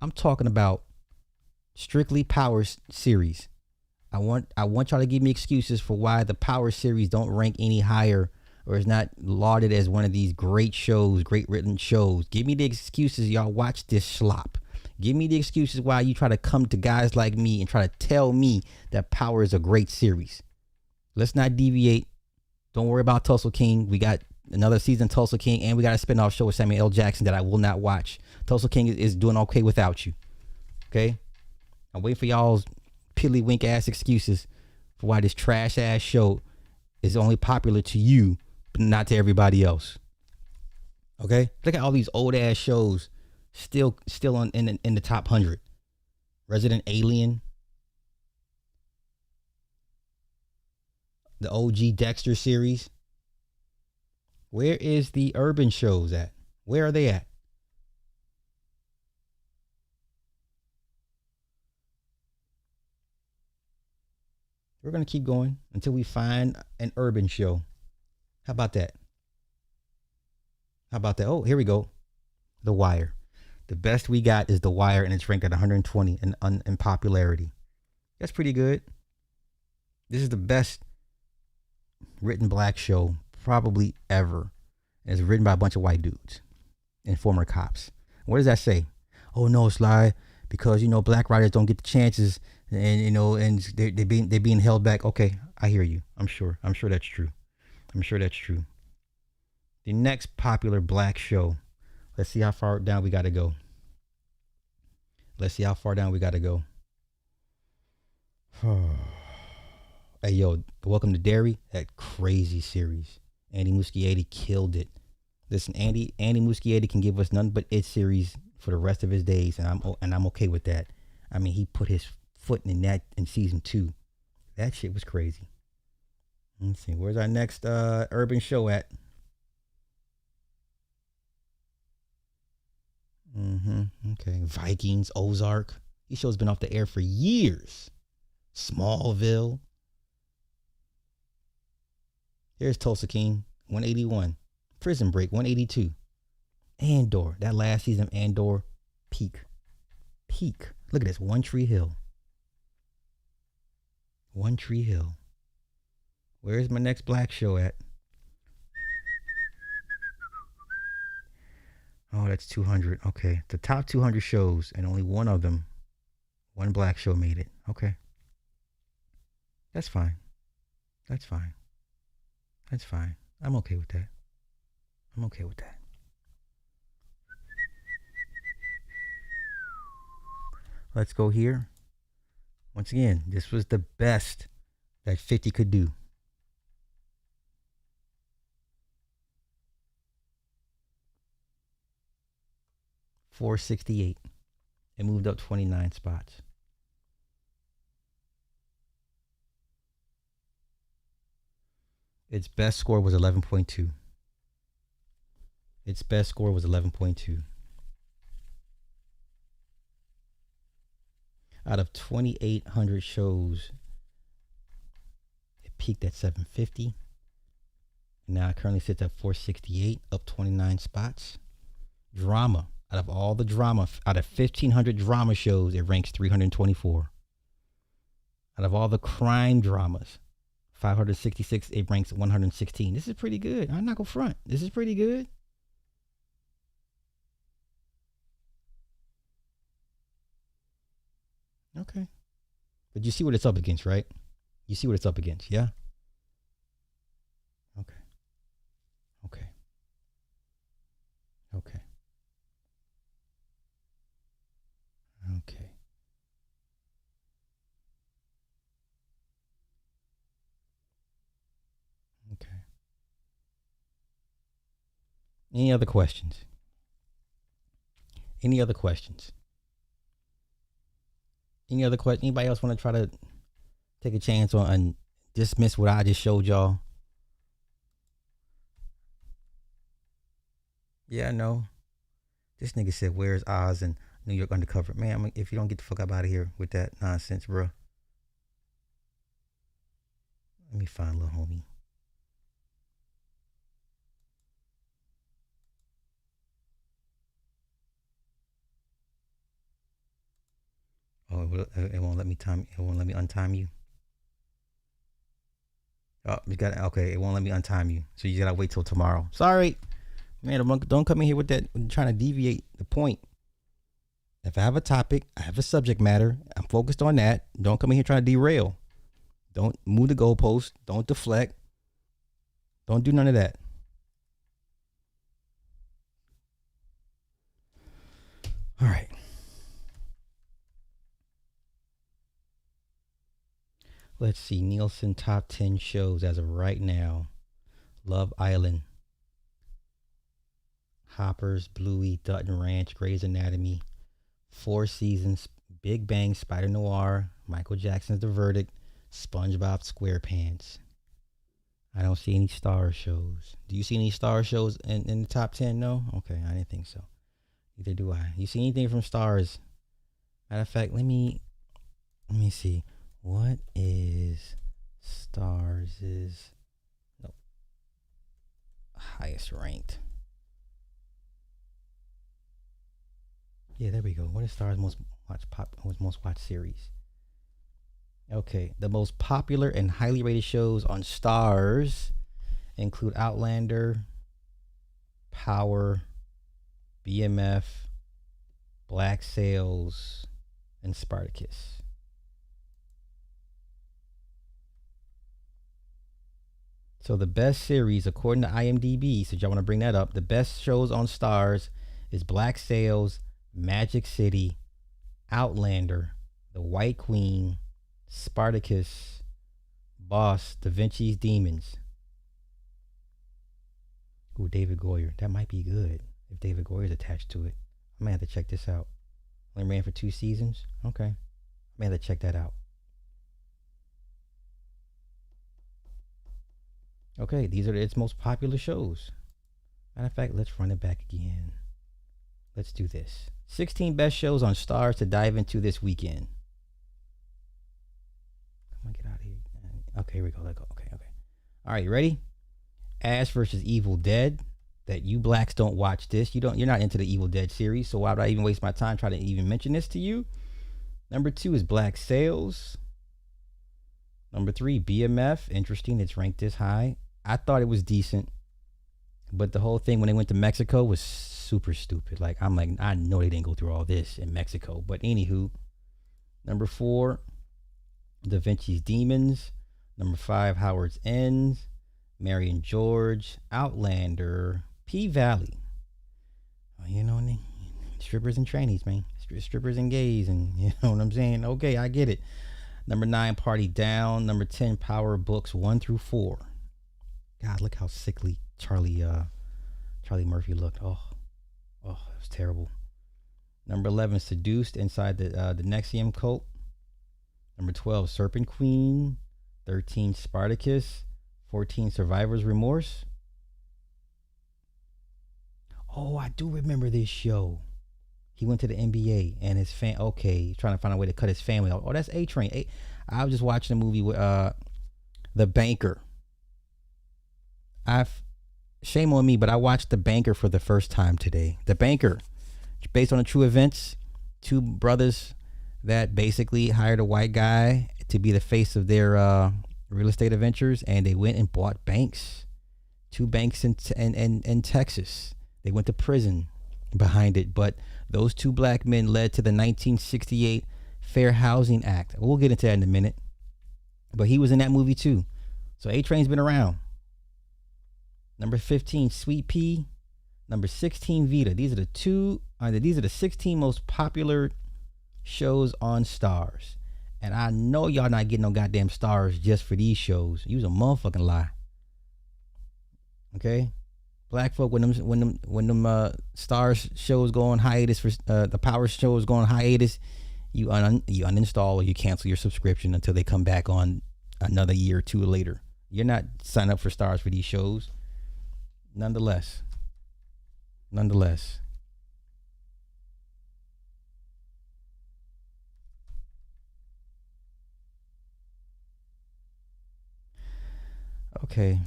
I'm talking about strictly Power series. I want y'all to give me excuses for why the Power series don't rank any higher or is not lauded as one of these great shows, great written shows. Give me the excuses y'all watch this slop. Give me the excuses why you try to come to guys like me and try to tell me that Power is a great series. Let's not deviate. Don't worry about Tulsa King. We got another season Tulsa King, and we got a spinoff show with Samuel L. Jackson that I will not watch. Tulsa King is doing okay without you. Okay? I'm waiting for y'all's piddly-wink ass excuses for why this trash ass show is only popular to you, but not to everybody else. Okay? Look at all these old ass shows still in the top 100. Resident Alien. The OG Dexter series. Where is the urban shows at? Where are they at? We're going to keep going until we find an urban show. How about that? Oh, here we go. The Wire. The best we got is The Wire, and it's ranked at 120 in popularity. That's pretty good. This is the best written black show probably ever. And it's written by a bunch of white dudes and former cops. What does that say? Oh no, Sly, because black writers don't get the chances, and and they're being held back. Okay, I hear you. I'm sure that's true. The next popular black show. Let's see how far down we got to go. Hey, yo, Welcome to Derry. That crazy series. Andy Muschietti killed it. Listen, Andy Muschietti can give us nothing but It series for the rest of his days, and I'm okay with that. I mean, he put his foot in that in season 2. That shit was crazy. Let's see, where's our next urban show at? Okay, Vikings, Ozark. These shows been off the air for years. Smallville. Here's Tulsa King, 181. Prison Break, 182. Andor, that last season of Andor, peak. peak. Look at this. One Tree Hill. One Tree Hill. Where's my next black show at? Oh, that's 200. Okay. The top 200 shows, and only one of them, one black show made it. Okay. That's fine. That's fine. That's fine. I'm okay with that. I'm okay with that. Let's go here. Once again, this was the best that 50 could do. $468. It moved up 29 spots. Its best score was 11.2. Its best score was 11.2. Out of 2,800 shows, it peaked at 750. Now it currently sits at 468, up 29 spots. Drama. Out of all the drama, out of 1,500 drama shows, it ranks 324. Out of all the crime dramas, 566, it ranks 116. This is pretty good. I'm not gonna front. This is pretty good. Okay. But you see what it's up against, right? You see what it's up against, yeah? Okay. Okay. Okay. Okay. Okay. Any other questions? Any other questions? Any other question? Anybody else want to try to take a chance on and dismiss what I just showed y'all? Yeah, I know. This nigga said, "Where's Oz and New York Undercover?" Man, if you don't get the fuck up out of here with that nonsense, bro. Let me find little homie. Oh, it won't let me time. It won't let me untime you. Oh, you got okay. It won't let me untime you, so you gotta wait till tomorrow. Sorry, man. Don't come in here with that trying to deviate the point. If I have a topic, I have a subject matter. I'm focused on that. Don't come in here trying to derail. Don't move the goalpost. Don't deflect. Don't do none of that. All right. Let's see. Nielsen top 10 shows as of right now. Love Island. Hoppers, Bluey, Dutton Ranch, Grey's Anatomy. 4 Seasons, Big Bang, Spider Noir, Michael Jackson's The Verdict, SpongeBob SquarePants. I don't see any star shows. Do you see any star shows in the top 10? No? Okay, I didn't think so. Neither do I. You see anything from Stars? Matter of fact, let me see. What is Stars' highest ranked? Yeah, there we go. What is Stars' most watched series? Okay, the most popular and highly rated shows on Stars include Outlander, Power, BMF, Black Sails, and Spartacus. So the best series, according to IMDb, so y'all want to bring that up, the best shows on Stars is Black Sails, Magic City, Outlander, The White Queen, Spartacus, Boss, Da Vinci's Demons. Ooh, David Goyer. That might be good if David Goyer's attached to it. I might have to check this out. Only ran for 2 seasons? Okay. I may have to check that out. Okay, these are its most popular shows. Matter of fact, let's run it back again. Let's do this. 16 best shows on Stars to dive into this weekend. Come on, get out of here. Okay, here we go. Let go. Okay. All right, you ready? Ash versus Evil Dead. that you blacks don't watch this. You're not into the Evil Dead series, so why would I even waste my time trying to even mention this to you? Number 2 is Black Sails. Number 3, BMF. Interesting, it's ranked this high. I thought it was decent, but the whole thing when they went to Mexico was super stupid. Like, I'm like, I know they didn't go through all this in Mexico. But anywho, number 4, Da Vinci's Demons. Number 5, Howard's Ends. Mary and George. Outlander. P-Valley. You know, strippers and trannies, man. Strippers and gays, and you know what I'm saying? Okay, I get it. Number 9, Party Down. Number 10, Power Books 1 through 4. God, look how sickly Charlie Murphy looked. Oh, it was terrible. Number 11, Seduced Inside the Nexium Cult. Number 12, Serpent Queen. 13, Spartacus. 14, Survivor's Remorse. Oh, I do remember this show. He went to the NBA and his he's trying to find a way to cut his family off. Oh, that's A-Train. I was just watching a movie with The Banker. Shame on me, but I watched The Banker for the first time today. The Banker, based on the true events, 2 brothers that basically hired a white guy to be the face of their real estate adventures, and they went and bought banks. 2 banks in Texas. They went to prison behind it, but those 2 black men led to the 1968 Fair Housing Act. We'll get into that in a minute. But he was in that movie too. So A-Train's been around. Number 15, Sweet Pea. Number 16, Vita. These are the 16 most popular shows on Stars. And I know y'all not getting no goddamn stars just for these shows. Use a motherfucking lie. Okay? Black folk, when them Stars shows go on hiatus, for the Power shows go on hiatus, you uninstall or you cancel your subscription until they come back on another year or 2 later. You're not signing up for Stars for these shows. Nonetheless. Okay.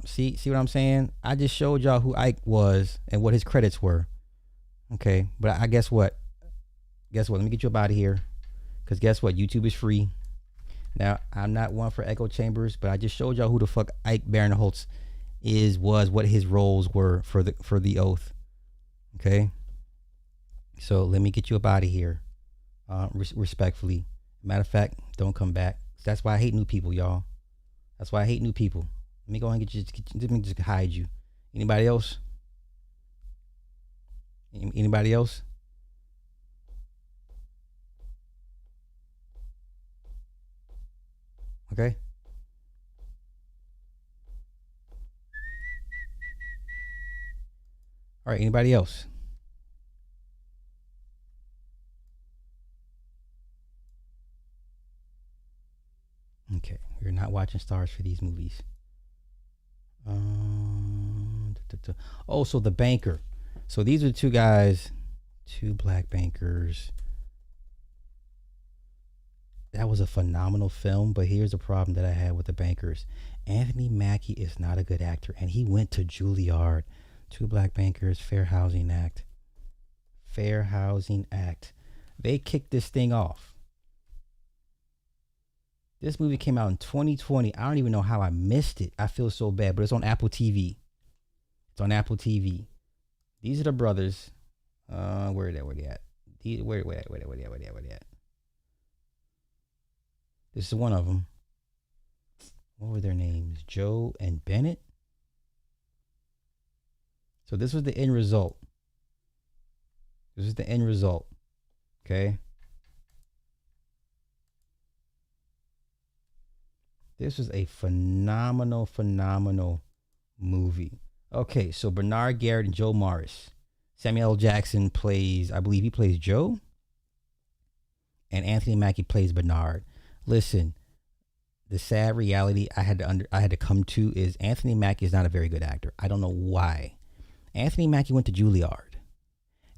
See what I'm saying? I just showed y'all who Ike was and what his credits were. Okay, but I guess what? Let me get you up out of here. Because guess what? YouTube is free. Now, I'm not one for echo chambers, but I just showed y'all who the fuck Ike Barinholtz was, what his roles were for the oath. Okay? So let me get you up out of here. Respectfully. Matter of fact, don't come back. That's why I hate new people, y'all. That's why I hate new people. Let me go ahead and let me just hide you. Anybody else? Anybody else? Okay. All right, anybody else? Okay, we're not watching Stars for these movies. Oh, so The Banker. So these are 2 guys, 2 black bankers. That was a phenomenal film, but here's the problem that I had with The Bankers. Anthony Mackie is not a good actor, and he went to Juilliard. 2 black bankers, Fair Housing Act. They kicked this thing off. This movie came out in 2020. I don't even know how I missed it. I feel so bad, but it's on Apple TV. These are the brothers. Where are they at? Where they at? This is one of them. What were their names? Joe and Bennett. So this was the end result. Okay. This was a phenomenal movie. Okay, so Bernard Garrett and Joe Morris. Samuel L. Jackson plays, I believe he plays Joe. And Anthony Mackie plays Bernard. Listen, the sad reality I had to come to is Anthony Mackie is not a very good actor. I don't know why. Anthony Mackie went to Juilliard.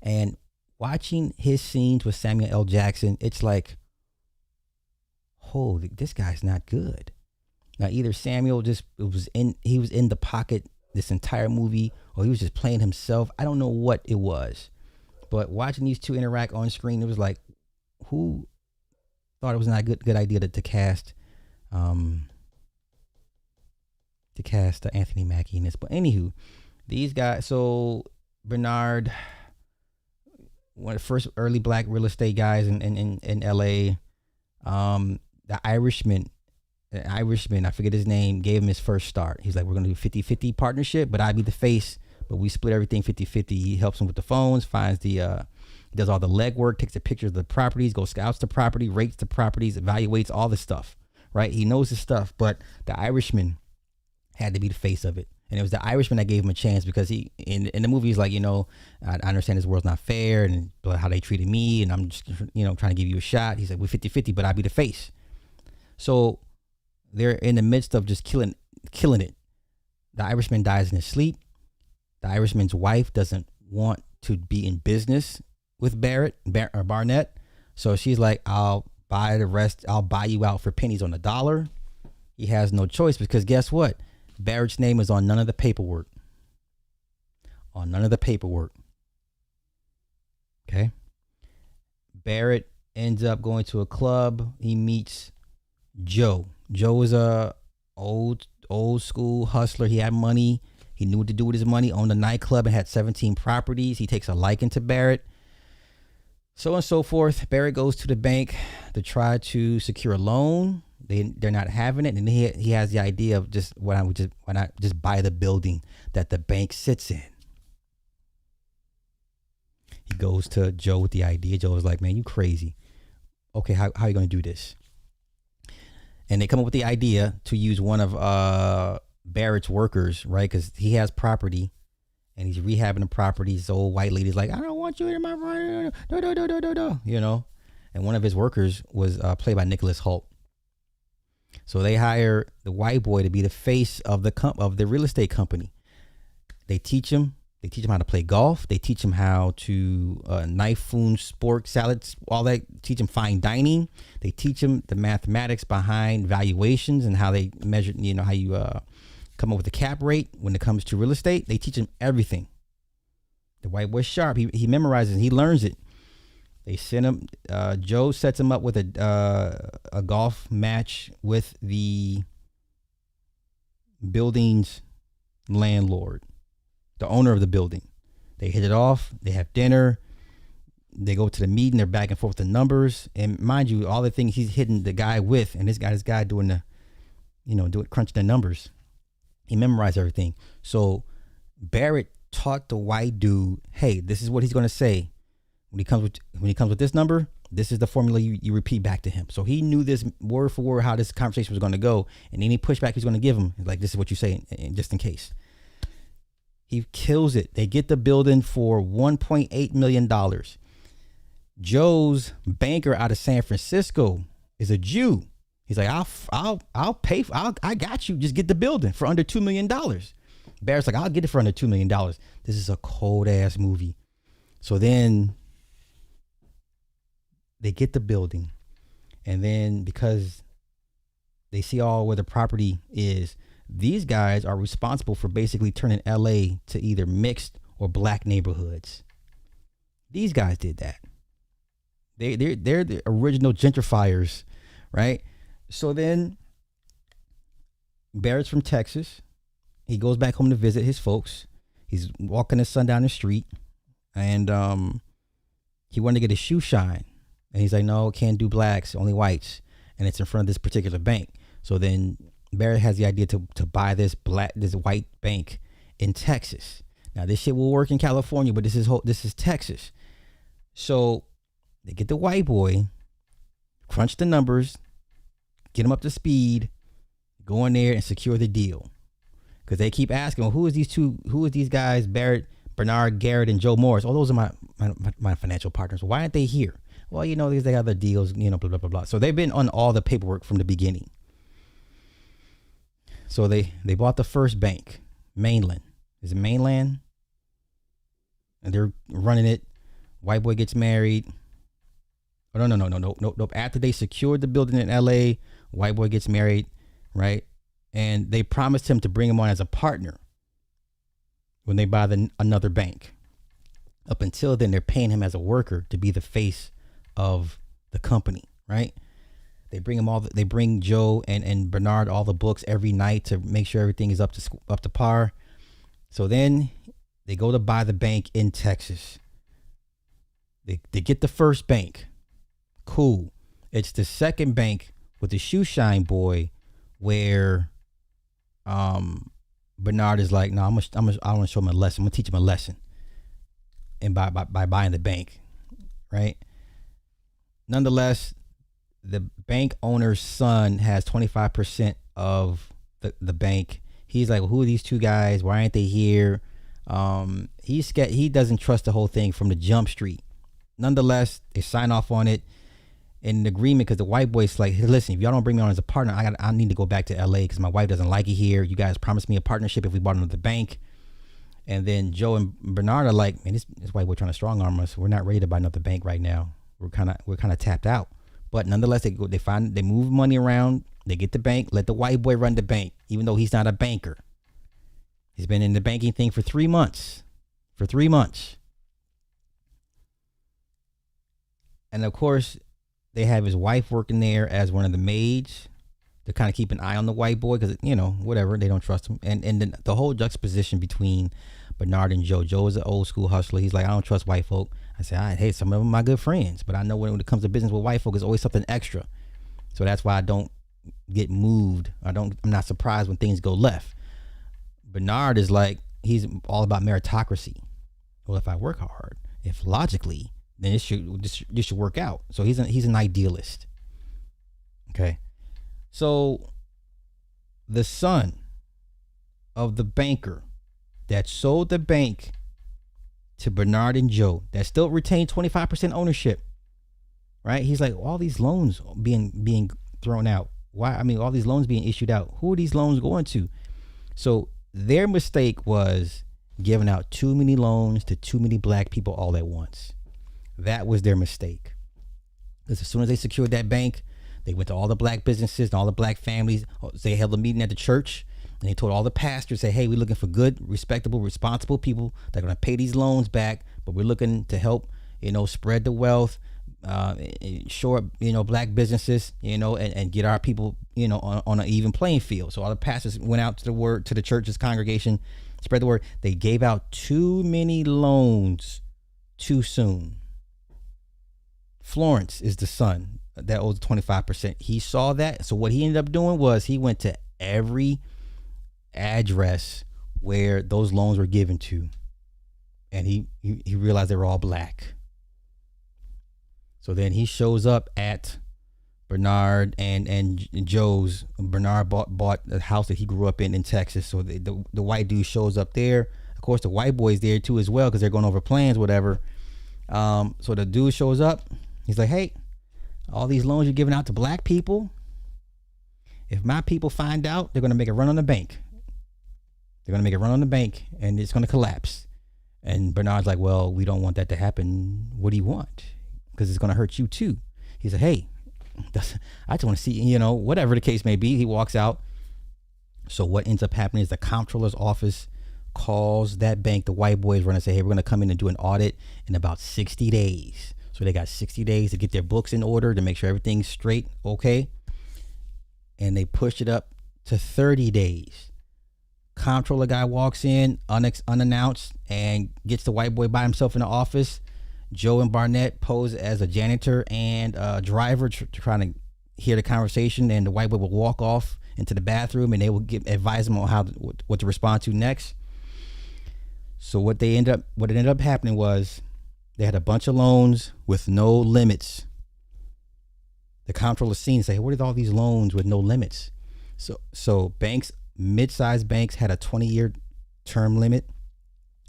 And watching his scenes with Samuel L. Jackson, it's like, holy, this guy's not good. Now, either Samuel he was in the pocket this entire movie, or he was just playing himself. I don't know what it was, but watching these two interact on screen, it was like, who thought it was not a good idea to cast Anthony Mackie in this? But anywho, these guys. So Bernard, one of the first early black real estate guys in LA. The Irishman, I forget his name, gave him his first start. He's like, we're going to do 50-50 partnership, but I be the face, but we split everything 50-50. He helps him with the phones, finds he does all the legwork, takes the pictures of the properties, goes scouts the property, rates the properties, evaluates all the stuff, right? He knows his stuff, but the Irishman had to be the face of it. And it was the Irishman that gave him a chance, because he, in the movie, he's like, I understand this world's not fair and how they treated me, and I'm just, trying to give you a shot. He's like, we're 50-50, but I be the face. So they're in the midst of just killing it. The Irishman dies in his sleep. The Irishman's wife doesn't want to be in business with Barnett. So she's like, I'll buy the rest. I'll buy you out for pennies on the dollar. He has no choice, because guess what? Barrett's name is on none of the paperwork. Okay. Barrett ends up going to a club. He meets Joe. Joe was a old school hustler. He had money. He knew what to do with his money. Owned a nightclub and had 17 properties. He takes a liking to Barrett. So on and so forth. Barrett goes to the bank to try to secure a loan. They're not having it, and he has the idea of why not just buy the building that the bank sits in. He goes to Joe with the idea. Joe is like, man, you crazy. Okay, how are you going to do this? And they come up with the idea to use one of Barrett's workers, right? Because he has property, and he's rehabbing the property. This old white lady's like, I don't want you in my room. No. And one of his workers was played by Nicholas Hoult. So they hire the white boy to be the face of the real estate company. They teach him how to play golf. They teach him how to knife, food, sport, salads, all that. Teach him fine dining. They teach him the mathematics behind valuations and how they measure, how you come up with a cap rate when it comes to real estate. They teach him everything. The white boy's sharp. He memorizes. He learns it. They send him. Joe sets him up with a golf match with the building's landlord, the owner of the building. They hit it off. They have dinner. They go to the meeting. They're back and forth with the numbers. And mind you, all the things he's hitting the guy with, and this guy doing the, crunching the numbers. He memorized everything. So Barrett taught the white dude, hey, this is what he's going to say. When he comes with this number, this is the formula you repeat back to him. So he knew this word for word how this conversation was going to go, and any pushback he's going to give him, like, this is what you say, just in case. He kills it. They get the building for $1.8 million. Joe's banker out of San Francisco is a Jew. He's like, I'll pay. I got you. Just get the building for under $2 million. Barrett's like, I'll get it for under $2 million. This is a cold ass movie. So then they get the building, and then because they see all where the property is, these guys are responsible for basically turning LA to either mixed or black neighborhoods. These guys did that. They're the original gentrifiers, right? So then Barrett's from Texas. He goes back home to visit his folks. He's walking his son down the street, and he wanted to get his shoe shine. And he's like, no, can't do blacks, only whites. And it's in front of this particular bank. So then Barrett has the idea to buy this white bank in Texas. Now this shit will work in California, but this is Texas. So they get the white boy, crunch the numbers, get him up to speed, go in there and secure the deal. Because they keep asking, well, who is these guys, Barrett, Bernard, Garrett, and Joe Morris? Oh, those are my financial partners. Why aren't they here? Well, because they have the deals, blah, blah, blah, blah. So they've been on all the paperwork from the beginning. So they bought the first bank, Mainland. Is it Mainland? And they're running it. White boy gets married. Oh, no. After they secured the building in LA, white boy gets married, right? And they promised him to bring him on as a partner. when they buy another bank. Up until then, they're paying him as a worker to be the face of the company, right? They bring Joe and Bernard all the books every night to make sure everything is up to par. So then they go to buy the bank in Texas. They get the first bank. Cool. It's the second bank with the shoe shine boy where Bernard is like, no, I want to show him a lesson. I'm going to teach him a lesson. And by buying the bank, right? Nonetheless, the bank owner's son has 25% of the bank. He's like, well, who are these two guys? Why aren't they here? He's scared. He doesn't trust the whole thing from the jump street. Nonetheless, they sign off on it in an agreement because the white boy's like, hey, listen, if y'all don't bring me on as a partner, I need to go back to LA because my wife doesn't like it here. You guys promised me a partnership if we bought another bank. And then Joe and Bernard are like, man, this white boy trying to strong arm us. We're not ready to buy another bank right now. We're kind of tapped out. But nonetheless, they move money around. They get the bank. Let the white boy run the bank, even though he's not a banker. He's been in the banking thing for 3 months. And of course, they have his wife working there as one of the maids to kind of keep an eye on the white boy because, whatever, they don't trust him. And then the whole juxtaposition between Bernard and Joe. Joe is an old school hustler. He's like, I don't trust white folk. I say, hey, some of them are my good friends, but I know when it comes to business with white folk, there's always something extra. So that's why I don't get moved. I'm not surprised when things go left. Bernard is like, he's all about meritocracy. Well, if I work hard, if logically, then this should work out. So he's an idealist. Okay. So the son of the banker that sold the bank to Bernard and Joe that still retained 25% ownership, right? He's like, all these loans being thrown out. Why? I mean, all these loans being issued out. Who are these loans going to? So their mistake was giving out too many loans to too many black people all at once. That was their mistake. Because as soon as they secured that bank, they went to all the black businesses and all the black families. They held a meeting at the church and they told all the pastors, say, hey, we're looking for good, respectable, responsible people that are going to pay these loans back, but we're looking to help, spread the wealth, shore up, black businesses, and get our people, on an even playing field. So all the pastors went out to the church's congregation, spread the word. They gave out too many loans too soon. Florence is the son that owes 25%. He saw that. So what he ended up doing was he went to every address where those loans were given to. And he realized they were all black. So then he shows up at Bernard and Joe's. Bernard bought a house that he grew up in Texas. So the white dude shows up there. Of course, the white boy's there too as well because they're going over plans, whatever. So the dude shows up. He's like, hey, all these loans you're giving out to black people, if my people find out, they're going to make a run on the bank. They're going to make a run on the bank and it's going to collapse. And Bernard's like, well, we don't want that to happen. What do you want? Because it's going to hurt you too. He said, hey, I just want to see, whatever the case may be. He walks out. So what ends up happening is the comptroller's office calls that bank. The white boys run and say, hey, we're going to come in and do an audit in about 60 days. So they got 60 days to get their books in order to make sure everything's straight. Okay. And they push it up to 30 days. Comptroller guy walks in unannounced and gets the white boy by himself in the office. Joe and Barnett pose as a janitor and a driver trying to hear the conversation, and the white boy will walk off into the bathroom and they will advise him on what to respond to next. So what ended up happening was they had a bunch of loans with no limits. The comptroller seen and say, hey, what are all these loans with no limits? So banks, mid-sized banks had a 20-year term limit.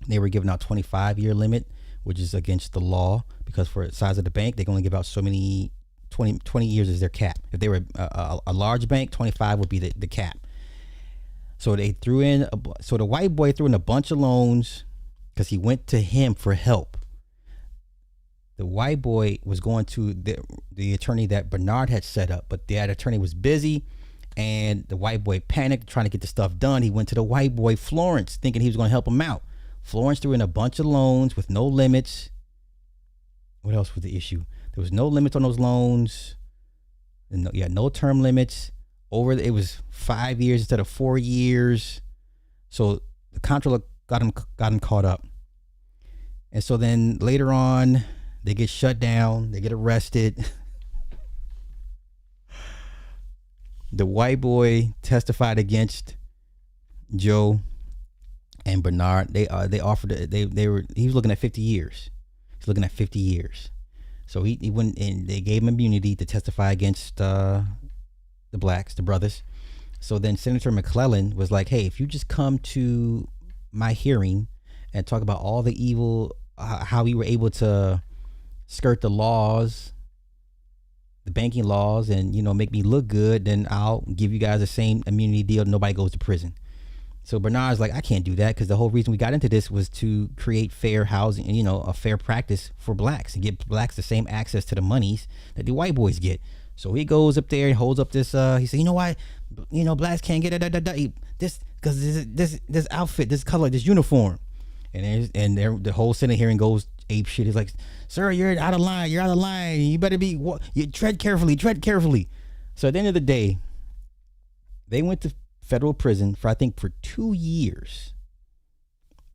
They were giving out 25-year limit, which is against the law because for the size of the bank, they can only give out so many, 20 years is their cap. If they were a large bank, 25 would be the cap. So they so the white boy threw in a bunch of loans because he went to him for help. The white boy was going to the attorney that Bernard had set up, but that attorney was busy and the white boy panicked trying to get the stuff done. He went to the white boy Florence thinking he was going to help him out. Florence threw in a bunch of loans with no limits. What else was the issue? There was no limits on those loans. And no term limits. It was 5 years instead of 4 years. So the comptroller got him caught up. And so then later on, they get shut down. They get arrested. The white boy testified against Joe and Bernard. He was looking at 50 years. He's looking at 50 years. So he went, and they gave him immunity to testify against the blacks, the brothers. So then Senator McClellan was like, hey, if you just come to my hearing and talk about all the evil, how we were able to skirt the laws, the banking laws, and, make me look good, then I'll give you guys the same immunity deal. Nobody goes to prison. So Bernard's like, I can't do that, because the whole reason we got into this was to create fair housing, a fair practice for blacks and get blacks the same access to the monies that the white boys get. So he goes up there and holds up this, he said, why, blacks can't get this, because this outfit, this color, this uniform. And the whole Senate hearing goes ape shit. He's like, sir, you're out of line. You better you tread carefully. So at the end of the day, they went to federal prison for 2 years.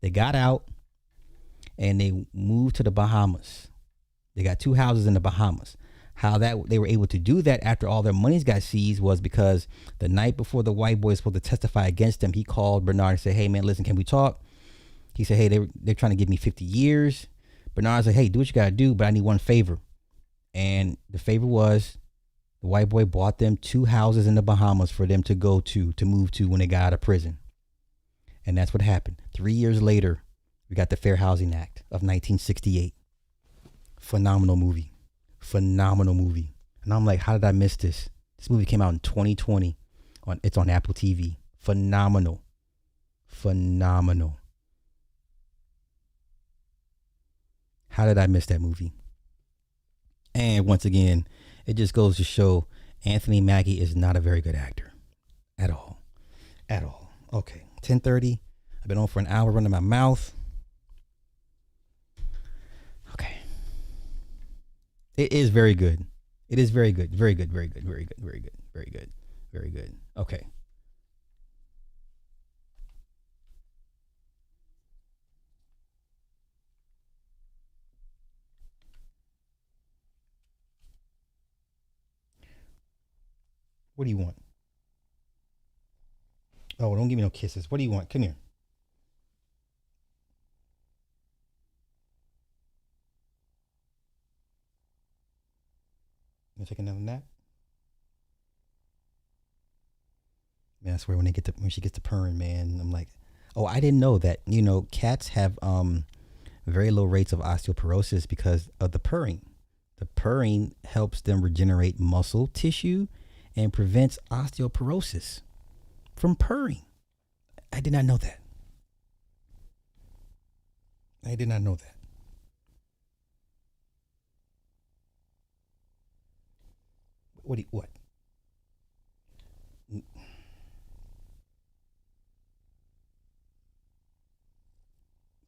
They got out and they moved to the Bahamas. They got 2 houses in the Bahamas. How that they were able to do that after all their monies got seized was because the night before the white boy was supposed to testify against them, he called Bernard and said, hey man, listen, can we talk? He said, hey, they're trying to give me 50 years. Bernard said, hey, do what you got to do, but I need one favor. And the favor was the white boy bought them 2 houses in the Bahamas for them to go to move to when they got out of prison. And that's what happened. 3 years later, we got the Fair Housing Act of 1968. Phenomenal movie. And I'm like, how did I miss this? This movie came out in 2020. It's on Apple TV. Phenomenal. How did I miss that movie? And once again, it just goes to show Anthony Mackie is not a very good actor. At all. Okay, 10:30. I've been on for an hour running my mouth. Okay. It is very good. Very good. Okay. What do you want? Oh, don't give me no kisses. What do you want? Come here. You take another nap? Man, I swear when she gets to purring, man, I'm like, oh, I didn't know that, cats have very low rates of osteoporosis because of the purring. The purring helps them regenerate muscle tissue and prevents osteoporosis from purring. I did not know that. What?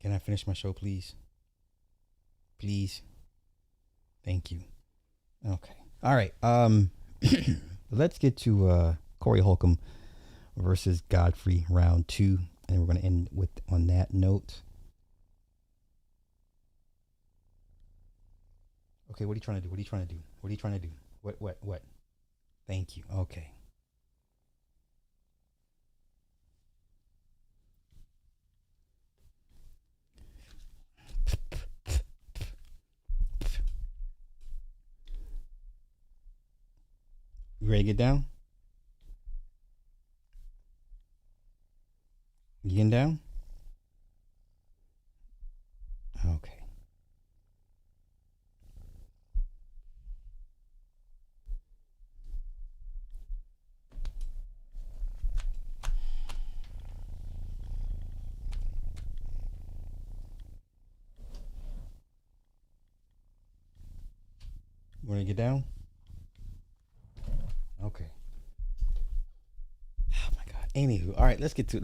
Can I finish my show, please? Please. Thank you. Okay. All right. Let's get to Corey Holcomb versus Godfrey round 2, and we're going to end on that note. Okay, what are you trying to do? What? Thank you. Okay. You ready to get down? You getting down? Okay. You want to get down? Okay. Oh my God. Anywho, all right, let's get to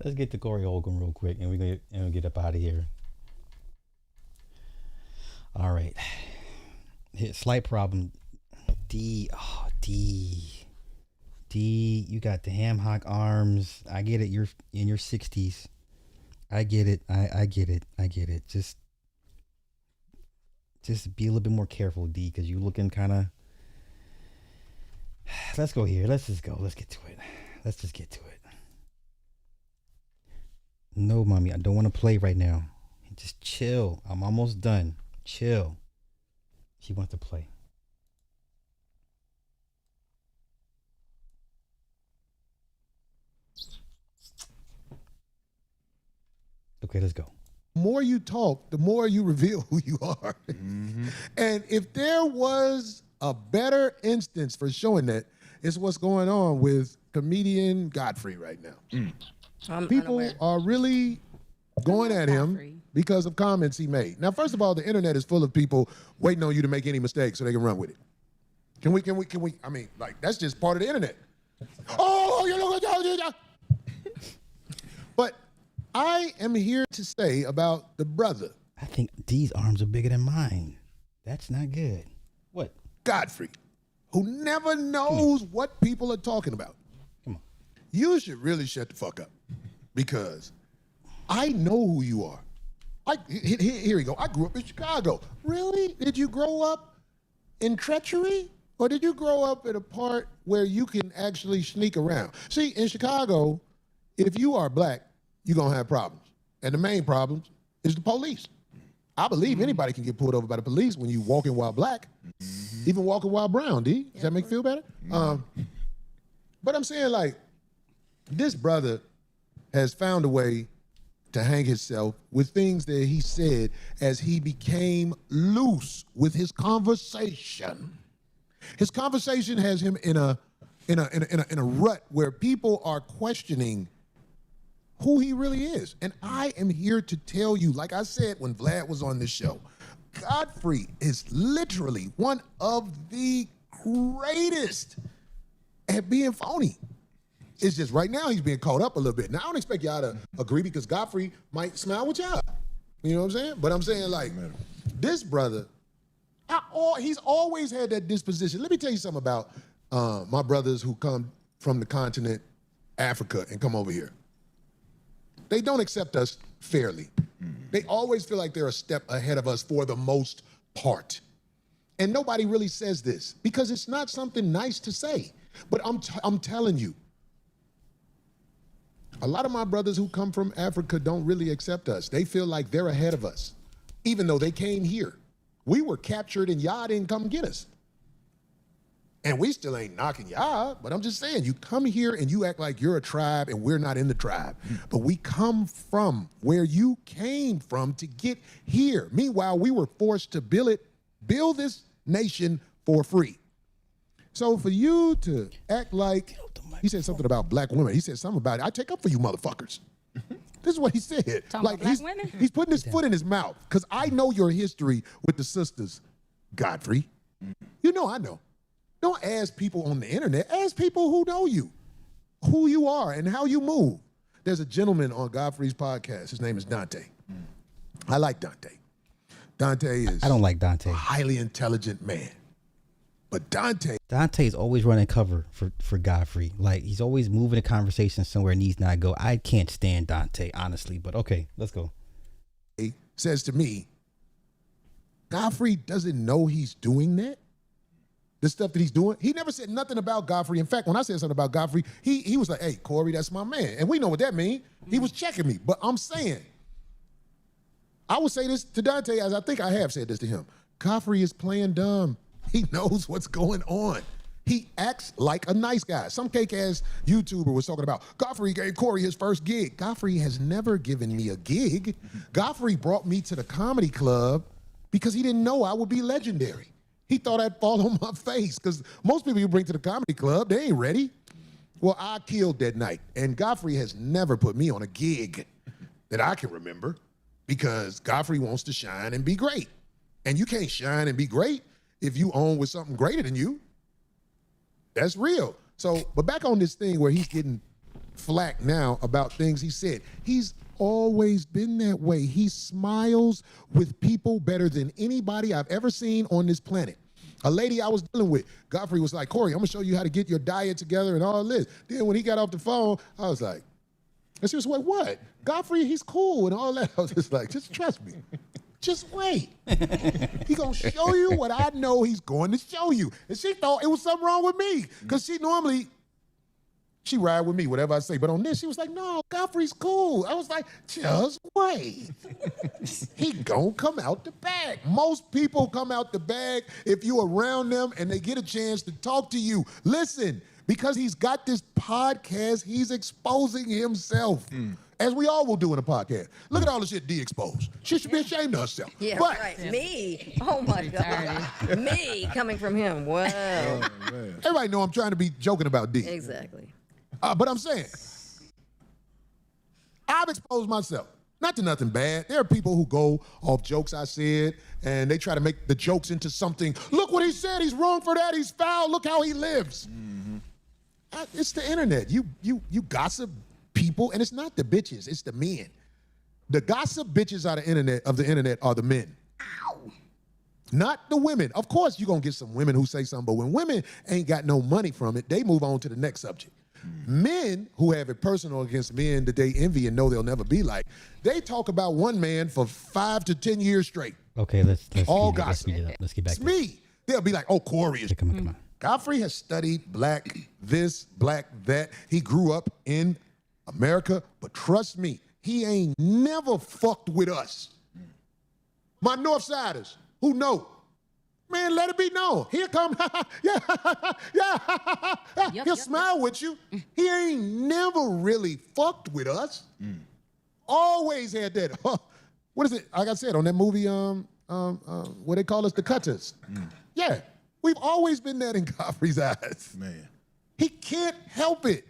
Let's get to Corey Holcomb real quick, and we'll get up out of here. All right. Slight problem. D, you got the ham hock arms. I get it. You're in your 60s. I get it. I get it. Just be a little bit more careful, D, because you're looking kind of. Let's go here. Let's just go. Let's get to it. Let's just get to it. No, mommy, I don't want to play right now. Just chill. I'm almost done. Chill. She wants to play. Okay, let's go. The more you talk, the more you reveal who you are. And if there was a better instance for showing that, it's what's going on with comedian Godfrey right now. People are really going at him because of comments he made. Now, first of all, the internet is full of people waiting on you to make any mistakes so they can run with it. Can we, I mean, like, that's just part of the internet. Oh, you know, but I am here to say about the brother. I think D's arms are bigger than mine. That's not good. What? Godfrey, who never knows what people are talking about. Come on. You should really shut the fuck up because I know who you are. Here we go. I grew up in Chicago. Really? Did you grow up in treachery? Or did you grow up in a part where you can actually sneak around? See, in Chicago, if you are black, you're going to have problems. And the main problem is the police. I believe anybody can get pulled over by the police when you walking while black, even walking while brown, D. Does that make you feel better? But I'm saying, like, this brother has found a way to hang himself with things that he said as he became loose with his conversation. His conversation has him in a rut where people are questioning who he really is. And I am here to tell you, like I said when Vlad was on this show, Godfrey is literally one of the greatest at being phony. It's just right now he's being caught up a little bit. Now, I don't expect y'all to agree because Godfrey might smile with y'all. You know what I'm saying? But I'm saying, like, this brother, he's always had that disposition. Let me tell you something about my brothers who come from the continent, Africa, and come over here. They don't accept us fairly. They always feel like they're a step ahead of us for the most part. And nobody really says this because it's not something nice to say. But I'm telling you, a lot of my brothers who come from Africa don't really accept us. They feel like they're ahead of us, even though they came here. We were captured and y'all didn't come get us. And we still ain't knocking y'all, but I'm just saying, you come here and you act like you're a tribe and we're not in the tribe. But we come from where you came from to get here. Meanwhile, we were forced to build this nation for free. So for you to act like, he said something about black women. He said something about it. I take up for you motherfuckers. This is what he said. Like he's putting his foot in his mouth because I know your history with the sisters, Godfrey. You know I know. Don't ask people on the internet. Ask people who know you, who you are, and how you move. There's a gentleman on Godfrey's podcast. His name is Dante. I like Dante. Dante is. I don't like Dante. A highly intelligent man. But Dante's always running cover for Godfrey. Like, he's always moving the conversation somewhere it needs not go. I can't stand Dante, honestly. But okay, let's go. He says to me, Godfrey doesn't know he's doing that. The stuff that he's doing. He never said nothing about Godfrey. In fact, when I said something about Godfrey, he was like, hey, Corey, that's my man. And we know what that means. He was checking me. But I'm saying, I would say this to Dante, as I think I have said this to him. Godfrey is playing dumb. He knows what's going on. He acts like a nice guy. Some cake-ass YouTuber was talking about, Godfrey gave Corey his first gig. Godfrey has never given me a gig. Godfrey brought me to the comedy club because he didn't know I would be legendary. He thought I'd fall on my face because most people you bring to the comedy club, they ain't ready. Well, I killed that night. And Godfrey has never put me on a gig that I can remember because Godfrey wants to shine and be great. And you can't shine and be great if you own with something greater than you. That's real. So, but back on this thing where he's getting flack now about things he said. He's always been that way. He smiles with people better than anybody I've ever seen on this planet. A lady I was dealing with, Godfrey was like, Corey, I'm gonna show you how to get your diet together and all this. Then when he got off the phone, I was like, and she was like, what? Godfrey, he's cool and all that. I was just like, just trust me. Just wait. He gonna show you what I know he's going to show you. And she thought it was something wrong with me. Because she ride with me, whatever I say. But on this, she was like, no, Godfrey's cool. I was like, just wait. He gonna come out the bag. Most people come out the bag if you're around them and they get a chance to talk to you. Listen, because he's got this podcast, he's exposing himself. As we all will do in a podcast. Look at all the shit D exposed. She should be ashamed of herself. Yeah, but, right. Me? Oh, my God. Me coming from him. Wow. Everybody know I'm trying to be joking about D. Exactly. But I'm saying, I've exposed myself. Not to nothing bad. There are people who go off jokes I said, and they try to make the jokes into something. Look what he said. He's wrong for that. He's foul. Look how he lives. It's the internet. You gossip people, and it's not the bitches. It's the men. The gossip bitches of the internet are the men. Ow. Not the women. Of course, you're going to get some women who say something, but when women ain't got no money from it, they move on to the next subject. Men who have it personal against men that they envy and know they'll never be like, they talk about one man for 5 to 10 years straight. Okay, let's all get gossip. let's get back It's to me. They'll be like, oh, Corey is. Come on. Godfrey has studied black this, black that. He grew up in America, but trust me, he ain't never fucked with us. My North Siders, who know? Man, let it be known. Here come, he'll smile with you. He ain't never really fucked with us. Always had that. What is it? Like I said, on that movie, what they call us, The Cutters. Yeah, we've always been that in Godfrey's eyes. Man. He can't help it.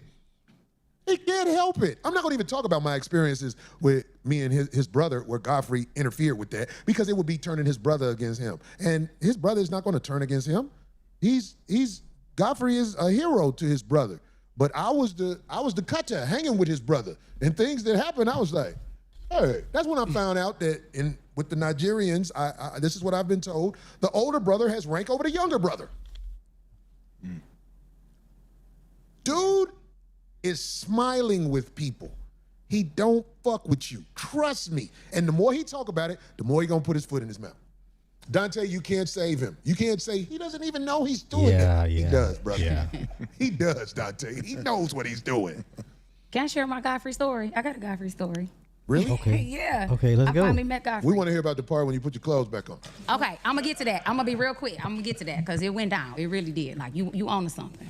He can't help it. I'm not going to even talk about my experiences with me and his brother where Godfrey interfered with that because it would be turning his brother against him. And his brother is not going to turn against him. Godfrey is a hero to his brother. But I was the cutter hanging with his brother. And things that happened, I was like, hey, that's when I found out that with the Nigerians, this is what I've been told, the older brother has rank over the younger brother. Dude is smiling with people. He don't fuck with you. Trust me. And the more he talk about it, the more he gonna put his foot in his mouth. Dante, you can't save him. You can't say, he doesn't even know he's doing it. Yeah. He does, brother. Yeah. He does, Dante. He knows what he's doing. Can I share my Godfrey story? I got a Godfrey story. Really? Okay. Yeah. Okay, let's go. I finally met Godfrey. We want to hear about the part when you put your clothes back on. Okay, I'm gonna get to that. I'm gonna be real quick. I'm gonna get to that because it went down. It really did. Like you own to something.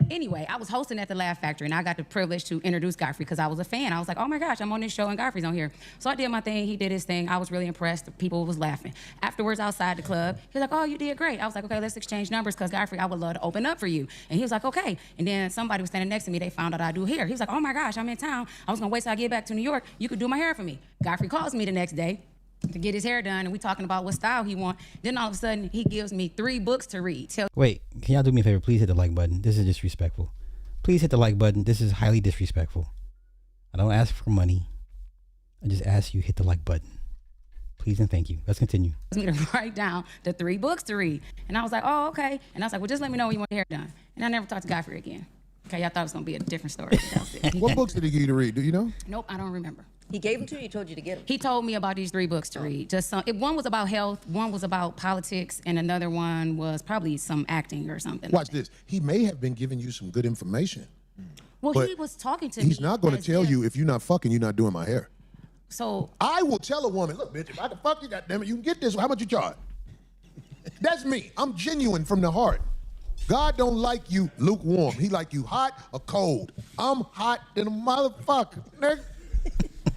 Anyway, I was hosting at the Laugh Factory, and I got the privilege to introduce Godfrey because I was a fan. I was like, oh my gosh, I'm on this show, and Godfrey's on here. So I did my thing. He did his thing. I was really impressed. The people was laughing. Afterwards, outside the club, he was like, oh, you did great. I was like, okay, let's exchange numbers because, Godfrey, I would love to open up for you. And he was like, okay. And then somebody was standing next to me. They found out I do hair. He was like, oh my gosh, I'm in town. I was going to wait till I get back to New York. You could do my hair for me. Godfrey calls me the next day to get his hair done, and we talking about what style he want. Then all of a sudden, he gives me 3 books to read. Wait, can y'all do me a favor? Please hit the like button. This is disrespectful. Please hit the like button. This is highly disrespectful. I don't ask for money. I just ask you hit the like button. Please and thank you. Let's continue. Me to write down the 3 books to read. And I was like, oh, okay. And I was like, well, just let me know when you want your hair done. And I never talked to Godfrey again. Okay, y'all thought it was going to be a different story. That was it. What books did he give you to read? Do you know? Nope, I don't remember. He gave them to you? He told you to get them? He told me about these 3 books to read. Just one was about health, one was about politics, and another one was probably some acting or something. Watch this. He may have been giving you some good information. Well, but he was talking to me. He's not going to tell you if you're not fucking, you're not doing my hair. So I will tell a woman, look, bitch, if I can fuck you, goddammit, you can get this. How much you charge? That's me. I'm genuine from the heart. God don't like you lukewarm. He like you hot or cold. I'm hot than a motherfucker. Nigga.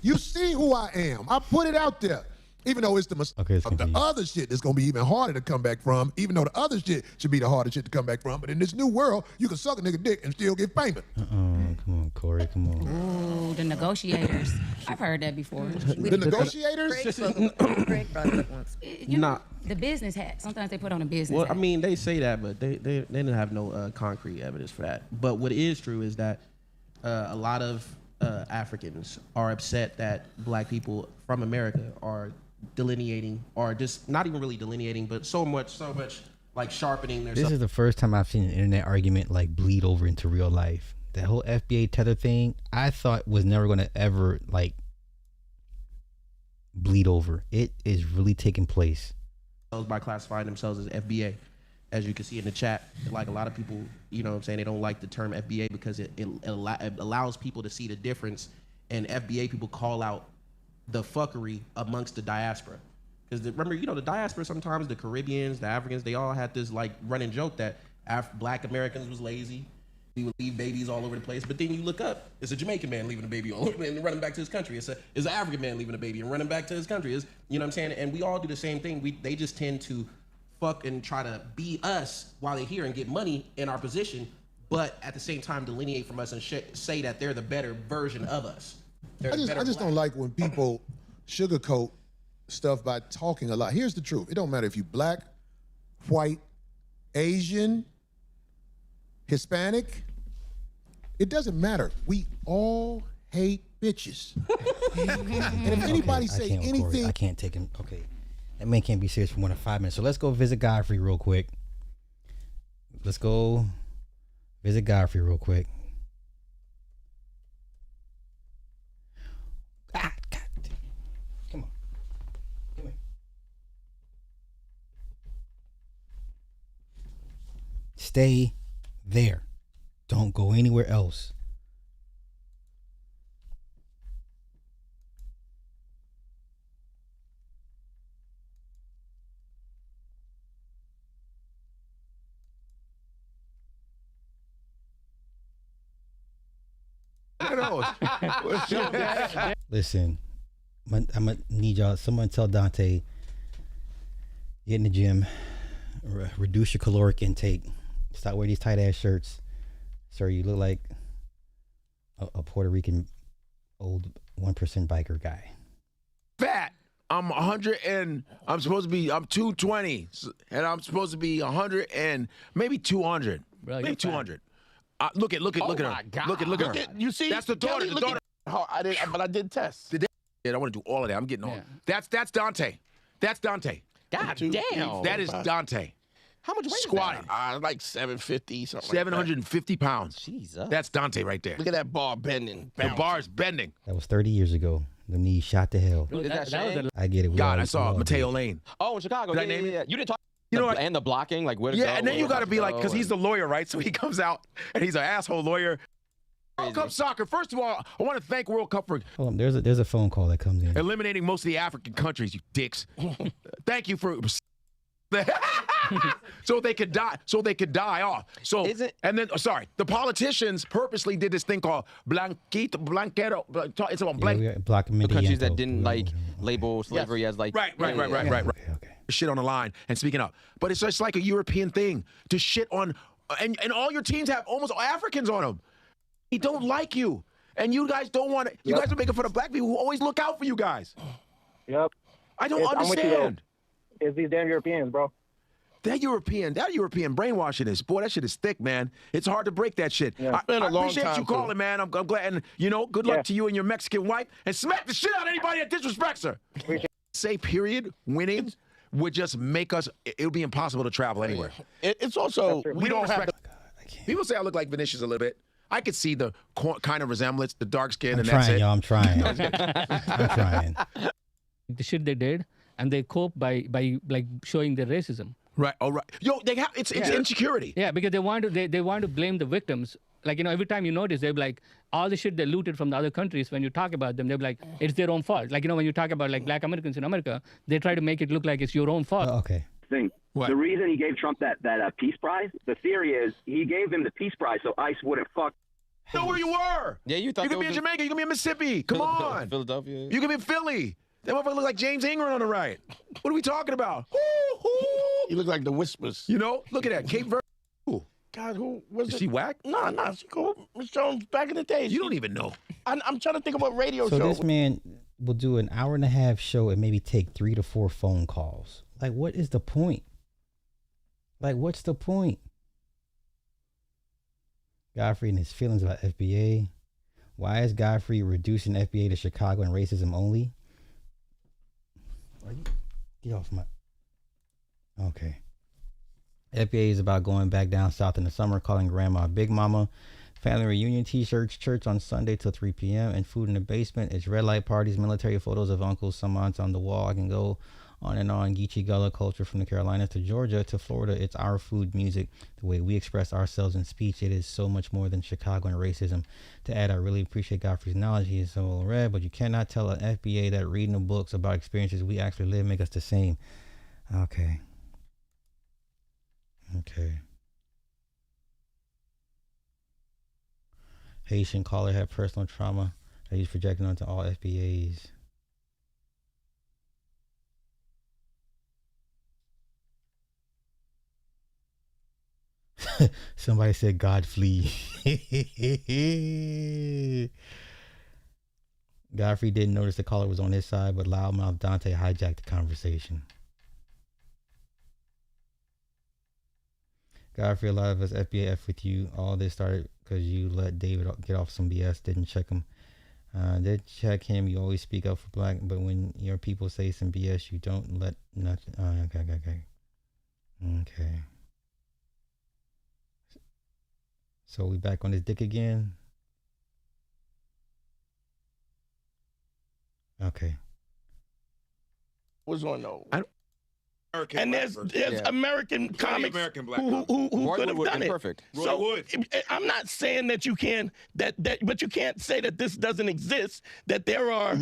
You see who I am. I put it out there. Even though it's the other shit that's going to be even harder to come back from, even though the other shit should be the hardest shit to come back from. But in this new world, you can suck a nigga dick and still get famous. Come on, Corey, come on. Ooh, the negotiators. I've heard that before. The negotiators? Craig brought it up once. The business hat. Sometimes they put on a business Well, hat. I mean, they say that, but they didn't have no concrete evidence for that. But what is true is that a lot of Africans are upset that black people from America are delineating, or just not even really delineating, but so much like sharpening their. This is the first time I've seen an internet argument like bleed over into real life. That whole FBA tether thing, I thought was never going to ever like bleed over. It is really taking place. By classifying themselves as FBA. As you can see in the chat, like a lot of people, you know what I'm saying, they don't like the term FBA because it allows people to see the difference, and FBA people call out the fuckery amongst the diaspora. Because remember, you know, the diaspora, sometimes the Caribbeans, the Africans, they all had this like running joke that black Americans was lazy. We would leave babies all over the place. But then you look up, it's a Jamaican man leaving a baby all over and running back to his country. It's an African man leaving a baby and running back to his country. It's, you know what I'm saying? And we all do the same thing. They just tend to fuck and try to be us while they're here and get money in our position, but at the same time delineate from us and say that they're the better version of us. I just don't like when people sugarcoat stuff by talking a lot. Here's the truth. It don't matter if you black, white, Asian, Hispanic. It doesn't matter. We all hate bitches. And if anybody say anything, I can't take him. Okay, that man can't be serious for more than 5 minutes. So let's go visit Godfrey real quick. Let's go visit Godfrey real quick. God. Come on. Come here. Stay there. Don't go anywhere else. Listen, I'm gonna need y'all. Someone tell Dante, get in the gym, reduce your caloric intake, stop wearing these tight ass shirts. Sir, you look like a Puerto Rican old 1% biker guy. Fat. I'm 100 and I'm 220 and I'm supposed to be 100 and maybe 200. Bro, maybe 200. Look at her. God. Look at her. You see, that's the daughter. Kelly, but I did tests. I want to do all of that. I'm getting all. That's Dante. That's Dante. God damn. That is Dante. How much weight squatting? Is that? Like 750 something. 750 pounds. Jesus. That's Dante right there. Look at that bar bending. The bar's bending. That was 30 years ago. The knee shot to hell. I get it. God, I saw Mateo Lane. Oh, in Chicago. Did I name it? You didn't talk. You know what? And the blocking, like where to go. Yeah, and then you got to be like, because he's the lawyer, right? So he comes out and he's an asshole lawyer. World Cup soccer. First of all, I want to thank World Cup for Hold on, there's a phone call that comes in. eliminating most of the African countries. You dicks. Thank you for. So they could die. Off. So and then the politicians purposely did this thing called blanquero. It's about the countries that didn't like label slavery as like right. Okay. Shit on the line and speaking up, but it's just like a European thing to shit on, and all your teams have almost Africans on them. They don't like you, and you guys don't want it. You guys are making fun of black people who always look out for you guys. Yep. I don't understand. It's these damn Europeans, bro. That European brainwashing is, boy, that shit is thick, man. It's hard to break that shit. Yeah. I appreciate you calling, man. I'm glad, and good luck to you and your Mexican wife, and smack the shit out of anybody that disrespects her. Say period, winning would just make us, it would be impossible to travel anywhere. It's also, we don't have people say I look like Vinicius a little bit. I could see the kind of resemblance, the dark skin, and that's it. I'm trying. I'm trying. The shit they did, and they cope by like showing their racism. Right. All right. Yo, they have it's insecurity. Yeah, because they want to blame the victims. Like, every time you notice, they're like, all the shit they looted from the other countries, when you talk about them, they're like, it's their own fault. Like, when you talk about like black Americans in America, they try to make it look like it's your own fault. Okay. What? The reason he gave Trump that Peace Prize, the theory is he gave him the Peace Prize so ICE wouldn't fuck. Know where you were. Yeah, you thought you could be in Jamaica, you could be in Mississippi. Come on. Philadelphia. You could be in Philly. That motherfucker look like James Ingram on the right. What are we talking about? You look like the Whispers. Look at that. Cape Verde. God, who was it? Is she whack? No, she cool. Miss Jones back in the day. You don't even know. I'm trying to think about radio So show. this man will do an hour and a half show and maybe take 3 to 4 phone calls. Like, what is the point? Like, what's the point? Godfrey and his feelings about FBA. Why is Godfrey reducing FBA to Chicago and racism only? Get off my... Okay. FBA is about going back down south in the summer, calling grandma Big Mama. Family reunion t-shirts, church on Sunday till 3 p.m. and food in the basement. It's red light parties, military photos of uncles, some aunts on the wall. I can go on and on. Geechee Gullah culture from the Carolinas to Georgia to Florida. It's our food, music, the way we express ourselves in speech. It is so much more than Chicago and racism. To add, I really appreciate Godfrey's knowledge. He is so well read, but you cannot tell an FBA that reading the books about experiences we actually live make us the same. Okay. Haitian caller had personal trauma that he's projecting onto all FBAs. Somebody said Godfrey. Godfrey didn't notice the caller was on his side, but loudmouth Dante hijacked the conversation. Godfrey, a lot of us FBA F with you. All this started because you let David get off some BS, didn't check him. Did check him. You always speak up for black, but when your people say some BS, you don't let nothing. Okay. So we back on his dick again. Okay. Was on though. American and there's American comics who could have done it. Perfect. So I'm not saying that you can but you can't say that this doesn't exist. That there are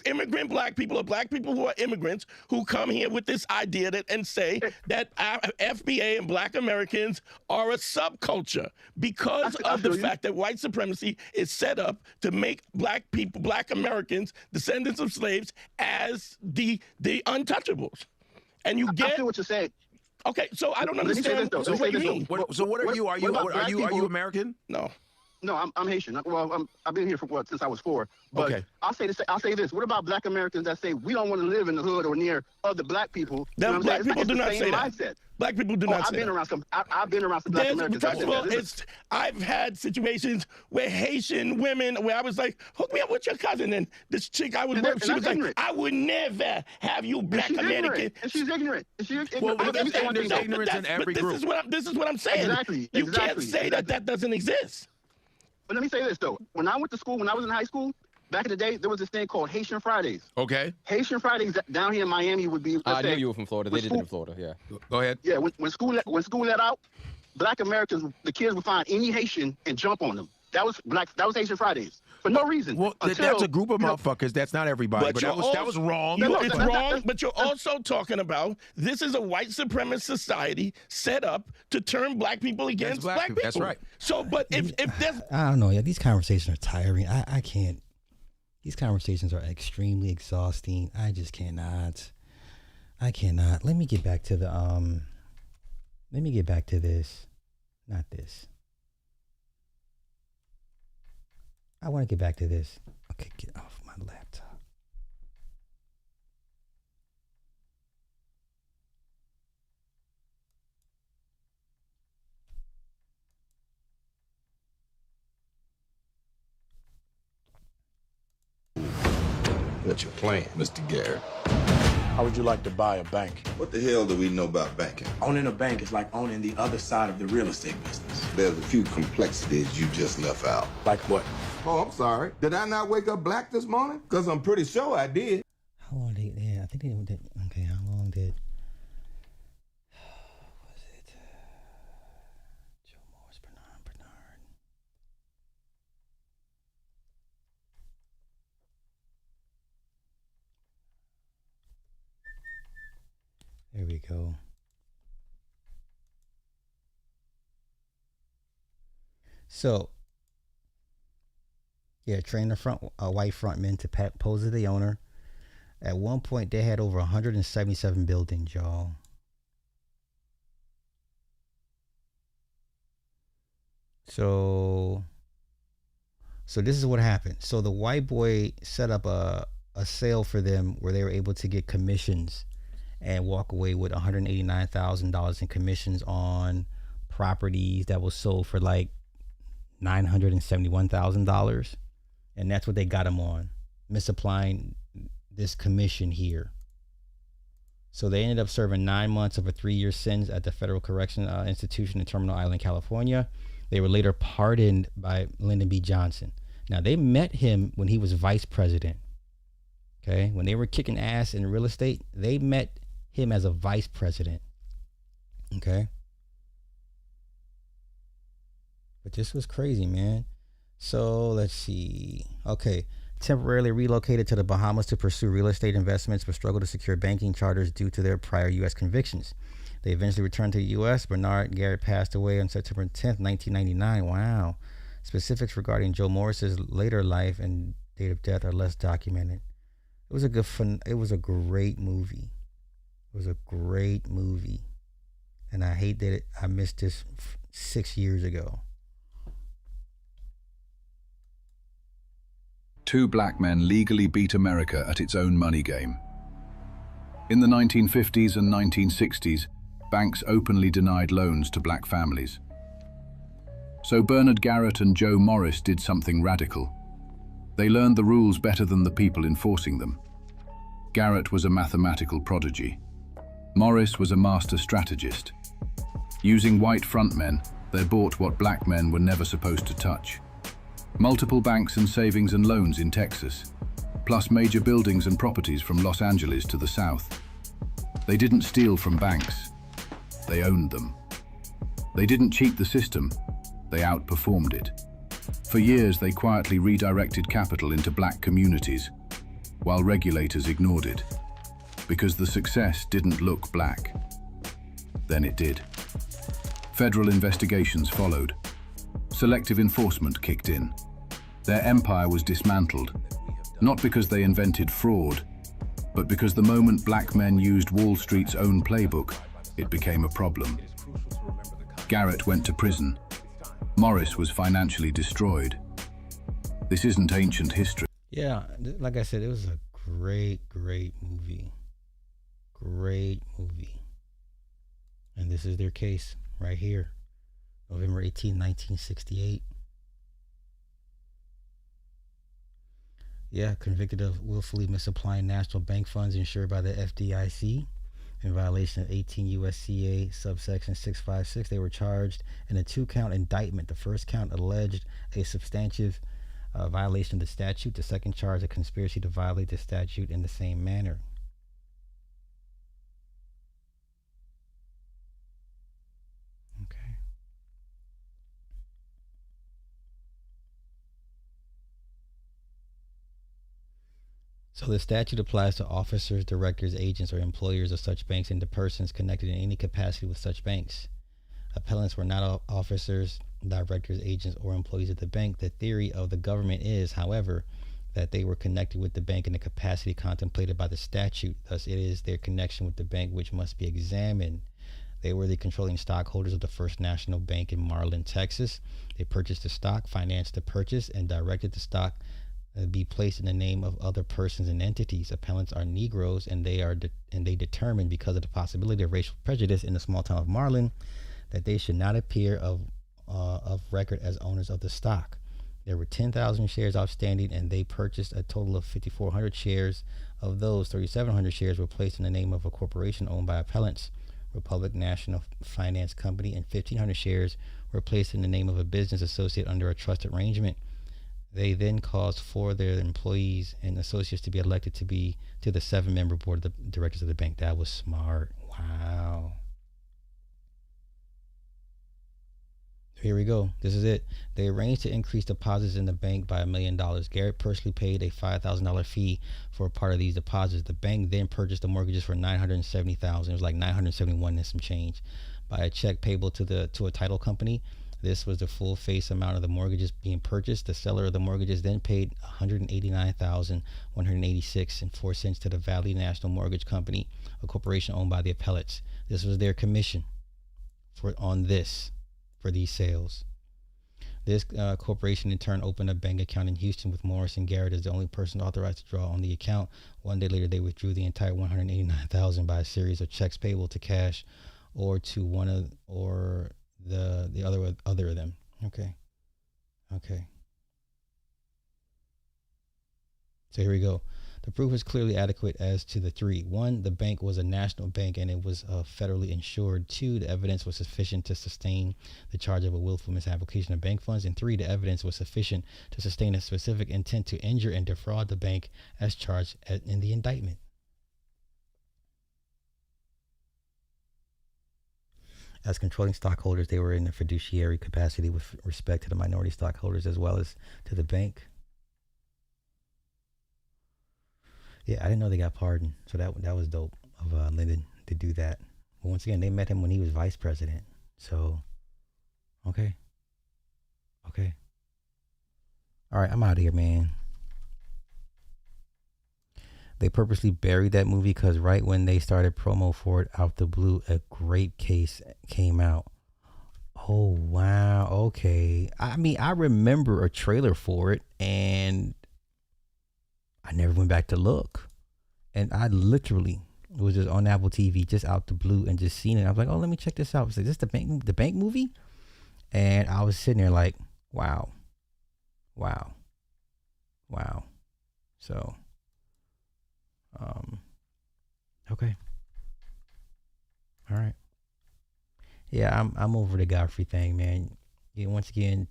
immigrant black people or black people who are immigrants who come here with this idea and say that FBA and black Americans are a subculture because of the fact that white supremacy is set up to make black people, black Americans, descendants of slaves, as the untouchables. And you get. I feel what you're saying. Okay, so I don't understand. So what do you mean? So what are you? Are you American? No. No, I'm Haitian. Well, I've been here since I was 4. But okay. I'll say this. What about black Americans that say we don't want to live in the hood or near other black people? Black people do not say that. Mindset. Black people do not say that. I've been around some black Americans. First of all, I've had situations where Haitian women, where I was like, hook me up with your cousin. And this chick I was with, she was like, I would never have you black American. And she's ignorant. Well, there's ignorance in every group. This is what I'm saying. Exactly. You can't say that doesn't exist. But let me say this, though. When I went to school, when I was in high school, back in the day, there was this thing called Haitian Fridays. Okay. Haitian Fridays down here in Miami would be. I knew you were from Florida. They did it in Florida, yeah. Go ahead. Yeah, when school let out, black Americans, the kids would find any Haitian and jump on them. That was Haitian Fridays. For no reason. Well, that's a group of motherfuckers. That's not everybody. But that was wrong. It's wrong, but you're also talking about this is a white supremacist society set up to turn black people against black people. That's right. So, but if there's... I don't know. Yeah, these conversations are tiring. I can't. These conversations are extremely exhausting. I just cannot. I cannot. Let me get back to the... Let me get back to this. Not this. I want to get back to this. Okay, get off my laptop. What's your plan, Mr. Garrett? How would you like to buy a bank? What the hell do we know about banking? Owning a bank is like owning the other side of the real estate business. There's a few complexities you just left out. Like what? Oh, I'm sorry. Did I not wake up black this morning? Because I'm pretty sure I did. How long did I think they did. Okay, how long did... Was it... Joe Morris, Bernard. There we go. So, yeah, train a white frontman to pose as the owner. At one point, they had over 177 buildings, y'all. So this is what happened. So the white boy set up a sale for them where they were able to get commissions and walk away with $189,000 in commissions on properties that was sold for like $971,000. And that's what they got him on, misapplying this commission here. So they ended up serving 9 months of a 3-year sentence at the Federal Correction Institution in Terminal Island, California. They were later pardoned by Lyndon B. Johnson. Now, they met him when he was vice president. Okay, when they were kicking ass in real estate, they met him as a vice president. Okay. But this was crazy, man. So let's see. Okay. Temporarily relocated to the Bahamas to pursue real estate investments, but struggled to secure banking charters due to their prior U.S. convictions. They eventually returned to the U.S. Bernard Garrett passed away on September 10th, 1999. Wow. Specifics regarding Joe Morris's later life and date of death are less documented. It was a great movie. It was a great movie. And I hate that I missed this 6 years ago. Two black men legally beat America at its own money game. In the 1950s and 1960s, banks openly denied loans to black families. So Bernard Garrett and Joe Morris did something radical. They learned the rules better than the people enforcing them. Garrett was a mathematical prodigy. Morris was a master strategist. Using white frontmen, they bought what black men were never supposed to touch. Multiple banks and savings and loans in Texas, plus major buildings and properties from Los Angeles to the south. They didn't steal from banks. They owned them. They didn't cheat the system. They outperformed it. For years, they quietly redirected capital into black communities, while regulators ignored it, because the success didn't look black. Then it did. Federal investigations followed. Selective enforcement kicked in. Their empire was dismantled, not because they invented fraud, but because the moment black men used Wall Street's own playbook, it became a problem. Garrett went to prison. Morris was financially destroyed. This isn't ancient history. Yeah, like I said, it was a great movie. Great movie. And this is their case right here. November 18, 1968. Yeah, convicted of willfully misapplying national bank funds insured by the FDIC in violation of 18 U.S.C.A. subsection 656. They were charged in a 2-count indictment. The first count alleged a substantive violation of the statute. The second charge, a conspiracy to violate the statute in the same manner. So the statute applies to officers, directors, agents, or employers of such banks and to persons connected in any capacity with such banks. Appellants were not officers, directors, agents, or employees of the bank. The theory of the government is, however, that they were connected with the bank in the capacity contemplated by the statute. Thus, it is their connection with the bank which must be examined. They were the controlling stockholders of the First National Bank in Marlin, Texas. They purchased the stock, financed the purchase, and directed the stock be placed in the name of other persons and entities. Appellants are Negroes, and they determined, because of the possibility of racial prejudice in the small town of Marlin, that they should not appear of record as owners of the stock. There were 10,000 shares outstanding, and they purchased a total of 5,400 shares. Of those, 3,700 shares were placed in the name of a corporation owned by appellants, Republic National Finance Company, and 1,500 shares were placed in the name of a business associate under a trust arrangement. They then caused 4 of their employees and associates to be elected to the 7-member board of the directors of the bank. That was smart. Wow. Here we go. This is it. They arranged to increase deposits in the bank by $1 million. Garrett personally paid a $5,000 fee for a part of these deposits. The bank then purchased the mortgages for $970,000. It was like $971 and some change by a check payable to a title company. This was the full face amount of the mortgages being purchased. The seller of the mortgages then paid $189,186.04 to the Valley National Mortgage Company, a corporation owned by the appellates. This was their commission for these sales. This corporation in turn opened a bank account in Houston with Morris and Garrett as the only person authorized to draw on the account. One day later, they withdrew the entire $189,000 by a series of checks payable to cash or to one of or the other of them. Okay. So here we go. The proof is clearly adequate as to the three. 1, the bank was a national bank and it was federally insured. 2, the evidence was sufficient to sustain the charge of a willful misapplication of bank funds. And 3, the evidence was sufficient to sustain a specific intent to injure and defraud the bank as charged in the indictment. As controlling stockholders, they were in a fiduciary capacity with respect to the minority stockholders as well as to the bank. Yeah, I didn't know they got pardoned, so that was dope of Lyndon to do that. But once again, they met him when he was vice president. So, okay. All right, I'm out of here, man. They purposely buried that movie because right when they started promo for it out the blue, a grape case came out. Oh, wow. Okay. I mean, I remember a trailer for it, and I never went back to look. And I literally was just on Apple TV, just out the blue, and just seen it. I was like, oh, let me check this out. Is this the bank movie? And I was sitting there like, wow. So, okay. All right. Yeah, I'm over the Godfrey thing, man. Yeah, once again,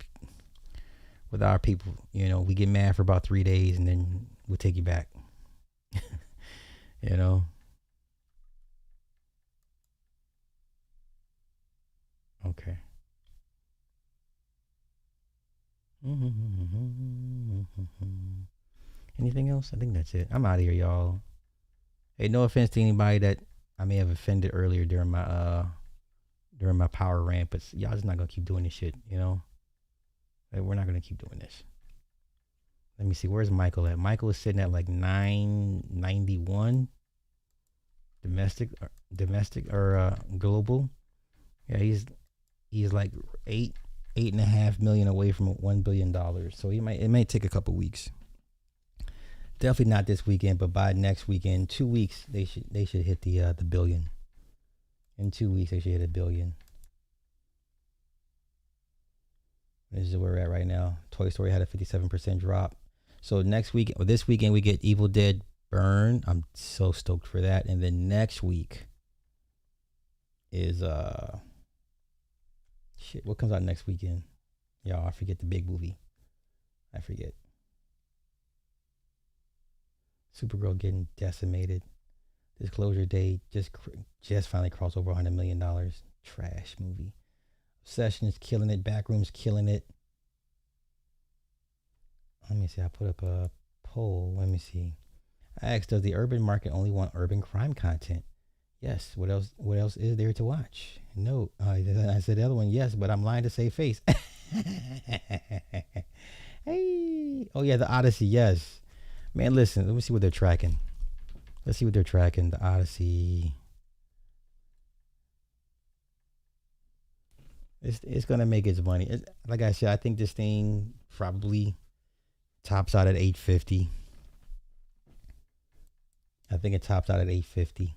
with our people, we get mad for about 3 days and then we'll take you back. Okay. Anything else? I think that's it. I'm out of here, y'all. Hey, no offense to anybody that I may have offended earlier during my power rant, but y'all just not gonna keep doing this shit, Like, we're not gonna keep doing this. Let me see. Where's Michael at? Michael is sitting at like 991 domestic or global. Yeah, he's like 8.5 million away from $1 billion. So it may take a couple weeks. Definitely not this weekend, but by next weekend, 2 weeks, they should hit the billion. In 2 weeks, they should hit $1 billion. This is where we're at right now. Toy Story had a 57% drop. So this weekend, we get Evil Dead Burn. I'm so stoked for that. And then next week is shit. What comes out next weekend? Y'all, I forget the big movie. I forget. Supergirl getting decimated. Disclosure Day just finally crossed over $100 million. Trash movie. Obsession is killing it. Backroom's killing it. Let me see. I put up a poll. Let me see. I asked, does the urban market only want urban crime content? Yes. What else is there to watch? No. I said the other one, yes, but I'm lying to save face. Hey. Oh, yeah, the Odyssey, yes. Man, listen, let me see what they're tracking. The Odyssey. It's going to make its money. Like I said, I think this thing probably tops out at 850. I think it tops out at 850.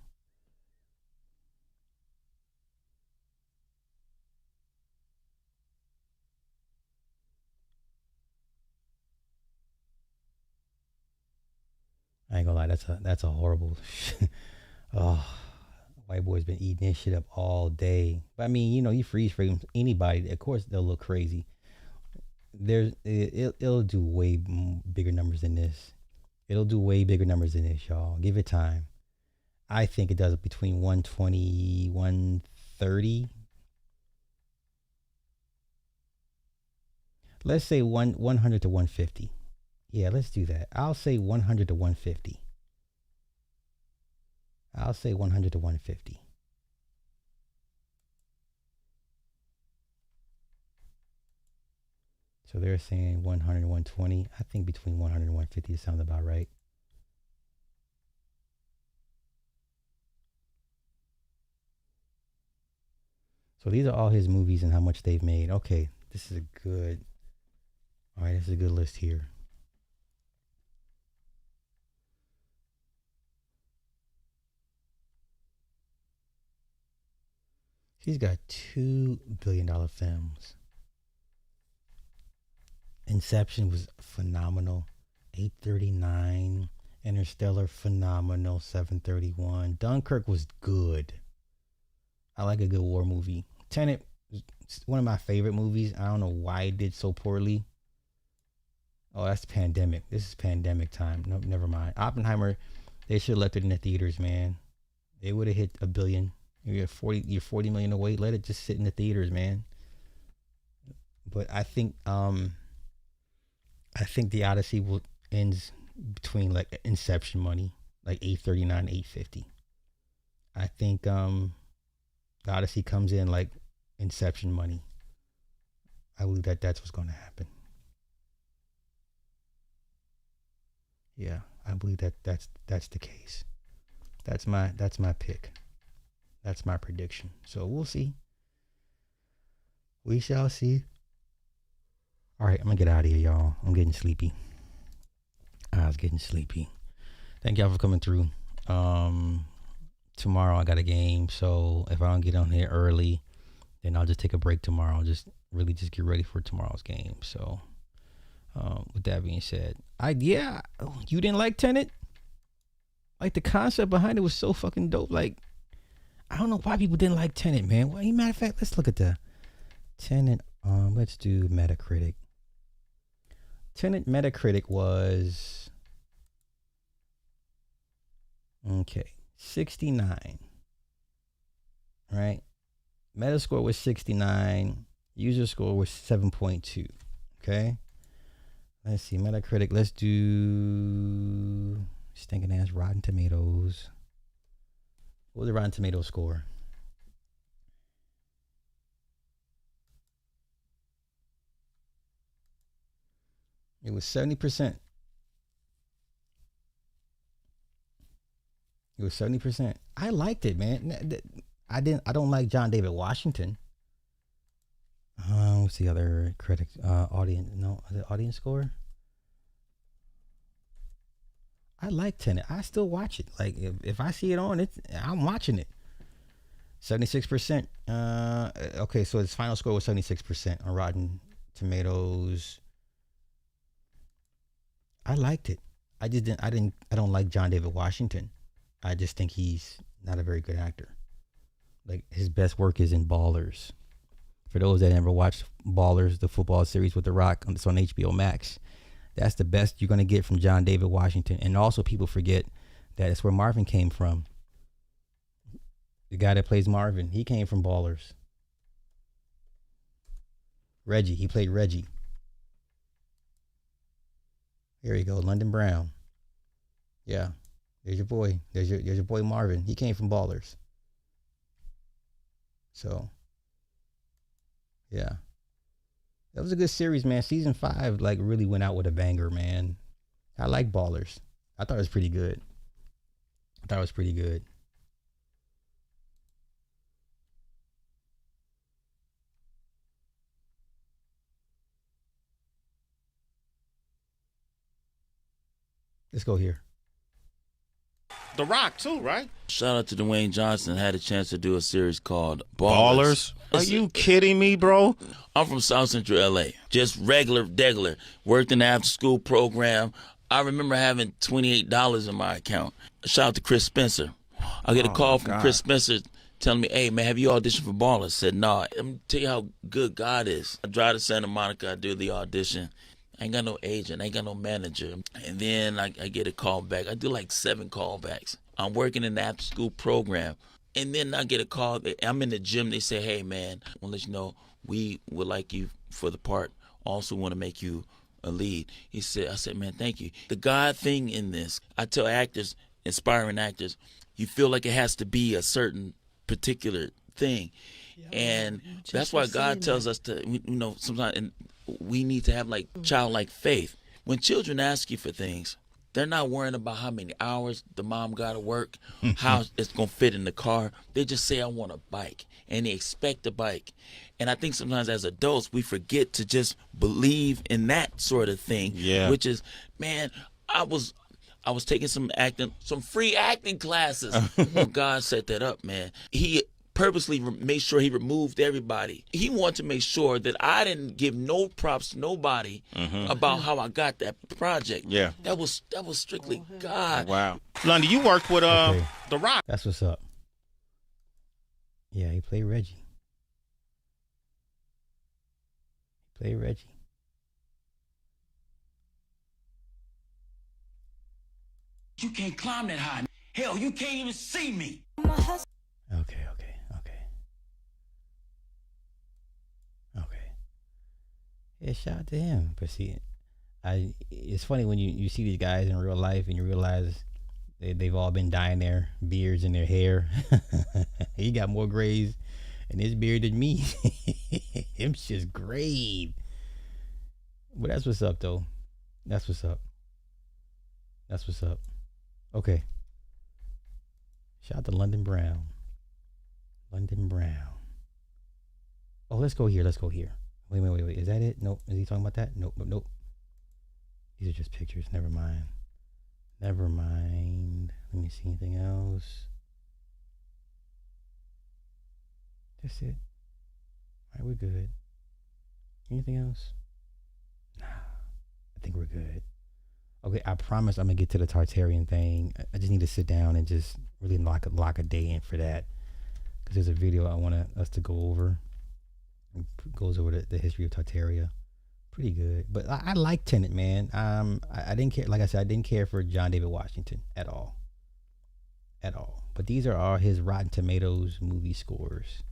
I ain't gonna lie, that's a horrible. Oh, white boy's been eating this shit up all day. But I mean, you freeze frame anybody, of course they'll look crazy. It'll do way bigger numbers than this. It'll do way bigger numbers than this, y'all. Give it time. I think it does between 120, 130. Let's say 100 to 150. Yeah, let's do that. I'll say 100 to 150. I'll say 100 to 150. So they're saying 100 and 120. I think between 100 and 150 sounds about right. So these are all his movies and how much they've made. Okay, this is a good All right, that's a good list here. She's got $2 billion films. Inception was phenomenal. 839. Interstellar, phenomenal. 731. Dunkirk was good. I like a good war movie. Tenet, one of my favorite movies. I don't know why it did so poorly. Oh, that's pandemic. This is pandemic time. No, never mind. Oppenheimer, they should have left it in the theaters, man. They would have hit $1 billion. You're 40 million away. Let it just sit in the theaters, man. But I think the Odyssey will ends between like Inception money, like 839, 850. I think the Odyssey comes in like Inception money. I believe that's what's going to happen. Yeah, I believe that's the case. That's my pick. That's my prediction. So we'll see. We shall see. All right, I'm going to get out of here, y'all. I'm getting sleepy. I was getting sleepy. Thank y'all for coming through. Tomorrow I got a game, so if I don't get on here early, then I'll just take a break tomorrow. Just get ready for tomorrow's game. So with that being said, you didn't like Tenet? Like the concept behind it was so fucking dope. Like, I don't know why people didn't like Tenet, man. Well, matter of fact, let's look at the Tenet. Let's do Metacritic. Tenet Metacritic was 69. Right? Metascore was 69. User score was 7.2. Okay? Let's see. Metacritic. Let's do stinking ass Rotten Tomatoes. What was the Rotten Tomatoes score? It was 70%. It was 70%. I liked it, man. I don't like John David Washington. What's the other critic? Audience? No, the audience score. I like Tenet. I still watch it. Like if I see it on, I'm watching it. 76%. Okay, so its final score was 76% on Rotten Tomatoes. I liked it. I don't like John David Washington. I just think he's not a very good actor. Like his best work is in Ballers. For those that never watched Ballers, the football series with The Rock, it's on HBO Max. That's the best you're gonna get from John David Washington. And also people forget that it's where Marvin came from. The guy that plays Marvin, he came from Ballers. Reggie, he played Reggie. Here you go, London Brown. Yeah, there's your boy. There's your boy Marvin. He came from Ballers. So, yeah, that was a good series, man. Season 5 like really went out with a banger, man. I like Ballers. I thought it was pretty good. Let's go here. The Rock too, right? Shout out to Dwayne Johnson. Had a chance to do a series called Ballers. Are you kidding me, bro? I'm from South Central LA. Just regular. Worked in the after school program. I remember having $28 in my account. Shout out to Chris Spencer. I get a call from Chris Spencer telling me, "Hey man, have you auditioned for Ballers?" I said, "No." Let me tell you how good God is. I drive to Santa Monica. I do the audition. I ain't got no agent, I ain't got no manager. And then I get a call back. I do like 7 callbacks. I'm working in the after school program. And then I get a call. I'm in the gym. They say, "Hey, man, I want to let you know we would like you for the part. Also want to make you a lead." I said, "Man, thank you." The God thing in this, I tell actors, aspiring actors, you feel like it has to be a certain particular thing. And that's why God tells us to, sometimes we need to have like childlike faith. When children ask you for things, They're not worrying about how many hours the mom got to work, how it's going to fit in the car. They just say, I want a bike, and they expect a bike. And I think sometimes as adults, we forget to just believe in that sort of thing, which is, man, I was taking some free acting classes. Well, God set that up, man. He purposely made sure he removed everybody. He wanted to make sure that I didn't give no props to nobody about how I got that project. Yeah. That was strictly God. Wow. Lundy, you worked with The Rock. That's what's up. Yeah, he played Reggie. You can't climb that high. Hell, you can't even see me. Okay. Yeah, shout out to him. But see, it's funny when you see these guys in real life and you realize they've all been dyeing their beards and their hair. He got more grays in his beard than me. Him's just great. But that's what's up, though. That's what's up. Okay. Shout out to London Brown. Oh, let's go here. Wait. Is that it? Nope. Is he talking about that? Nope. These are just pictures. Never mind. Let me see anything else. That's it. All right, we're good. Anything else? Nah. I think we're good. Okay, I promise I'm gonna get to the Tartarian thing. I just need to sit down and just really lock a day in for that, because there's a video I want us to go over. It goes over the history of Tartaria. Pretty good, but I like Tenet, man. I didn't care. Like I said, I didn't care for John David Washington at all. But these are all his Rotten Tomatoes movie scores.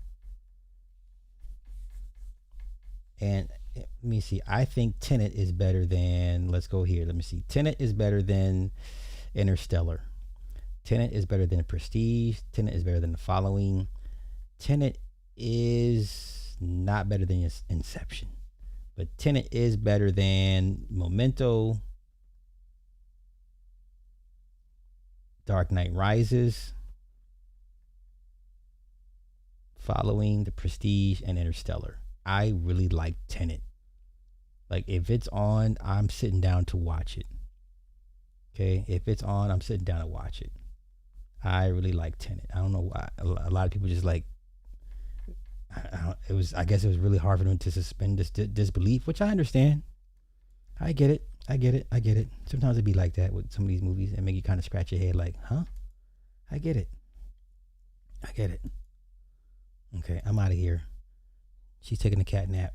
And let me see. I think Tenet is better than. Let's go here. Let me see. Tenet is better than Interstellar. Tenet is better than Prestige. Tenet is better than The Following. Tenet is not better than Inception. But Tenet is better than Memento, Dark Knight Rises, Following, The Prestige, and Interstellar. I really like Tenet. Like, if it's on, I'm sitting down to watch it. Okay? If it's on, I'm sitting down to watch it. I really like Tenet. I don't know why. A lot of people just like, I guess it was really hard for them to suspend this disbelief, which I understand. I get it. Sometimes it'd be like that with some of these movies and make you kind of scratch your head like, huh? I get it. Okay, I'm out of here. She's taking a cat nap.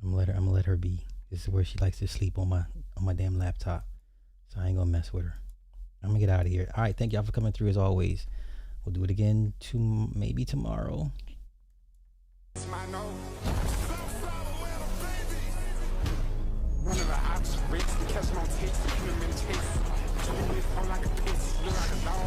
I'm gonna let her be. This is where she likes to sleep on my damn laptop. So I ain't gonna mess with her. I'm gonna get out of here. All right, thank y'all for coming through as always. We'll do it again maybe tomorrow. One of the ops, rates, the catch on tape, human taste. 2 minutes on like a piss, look like a dog.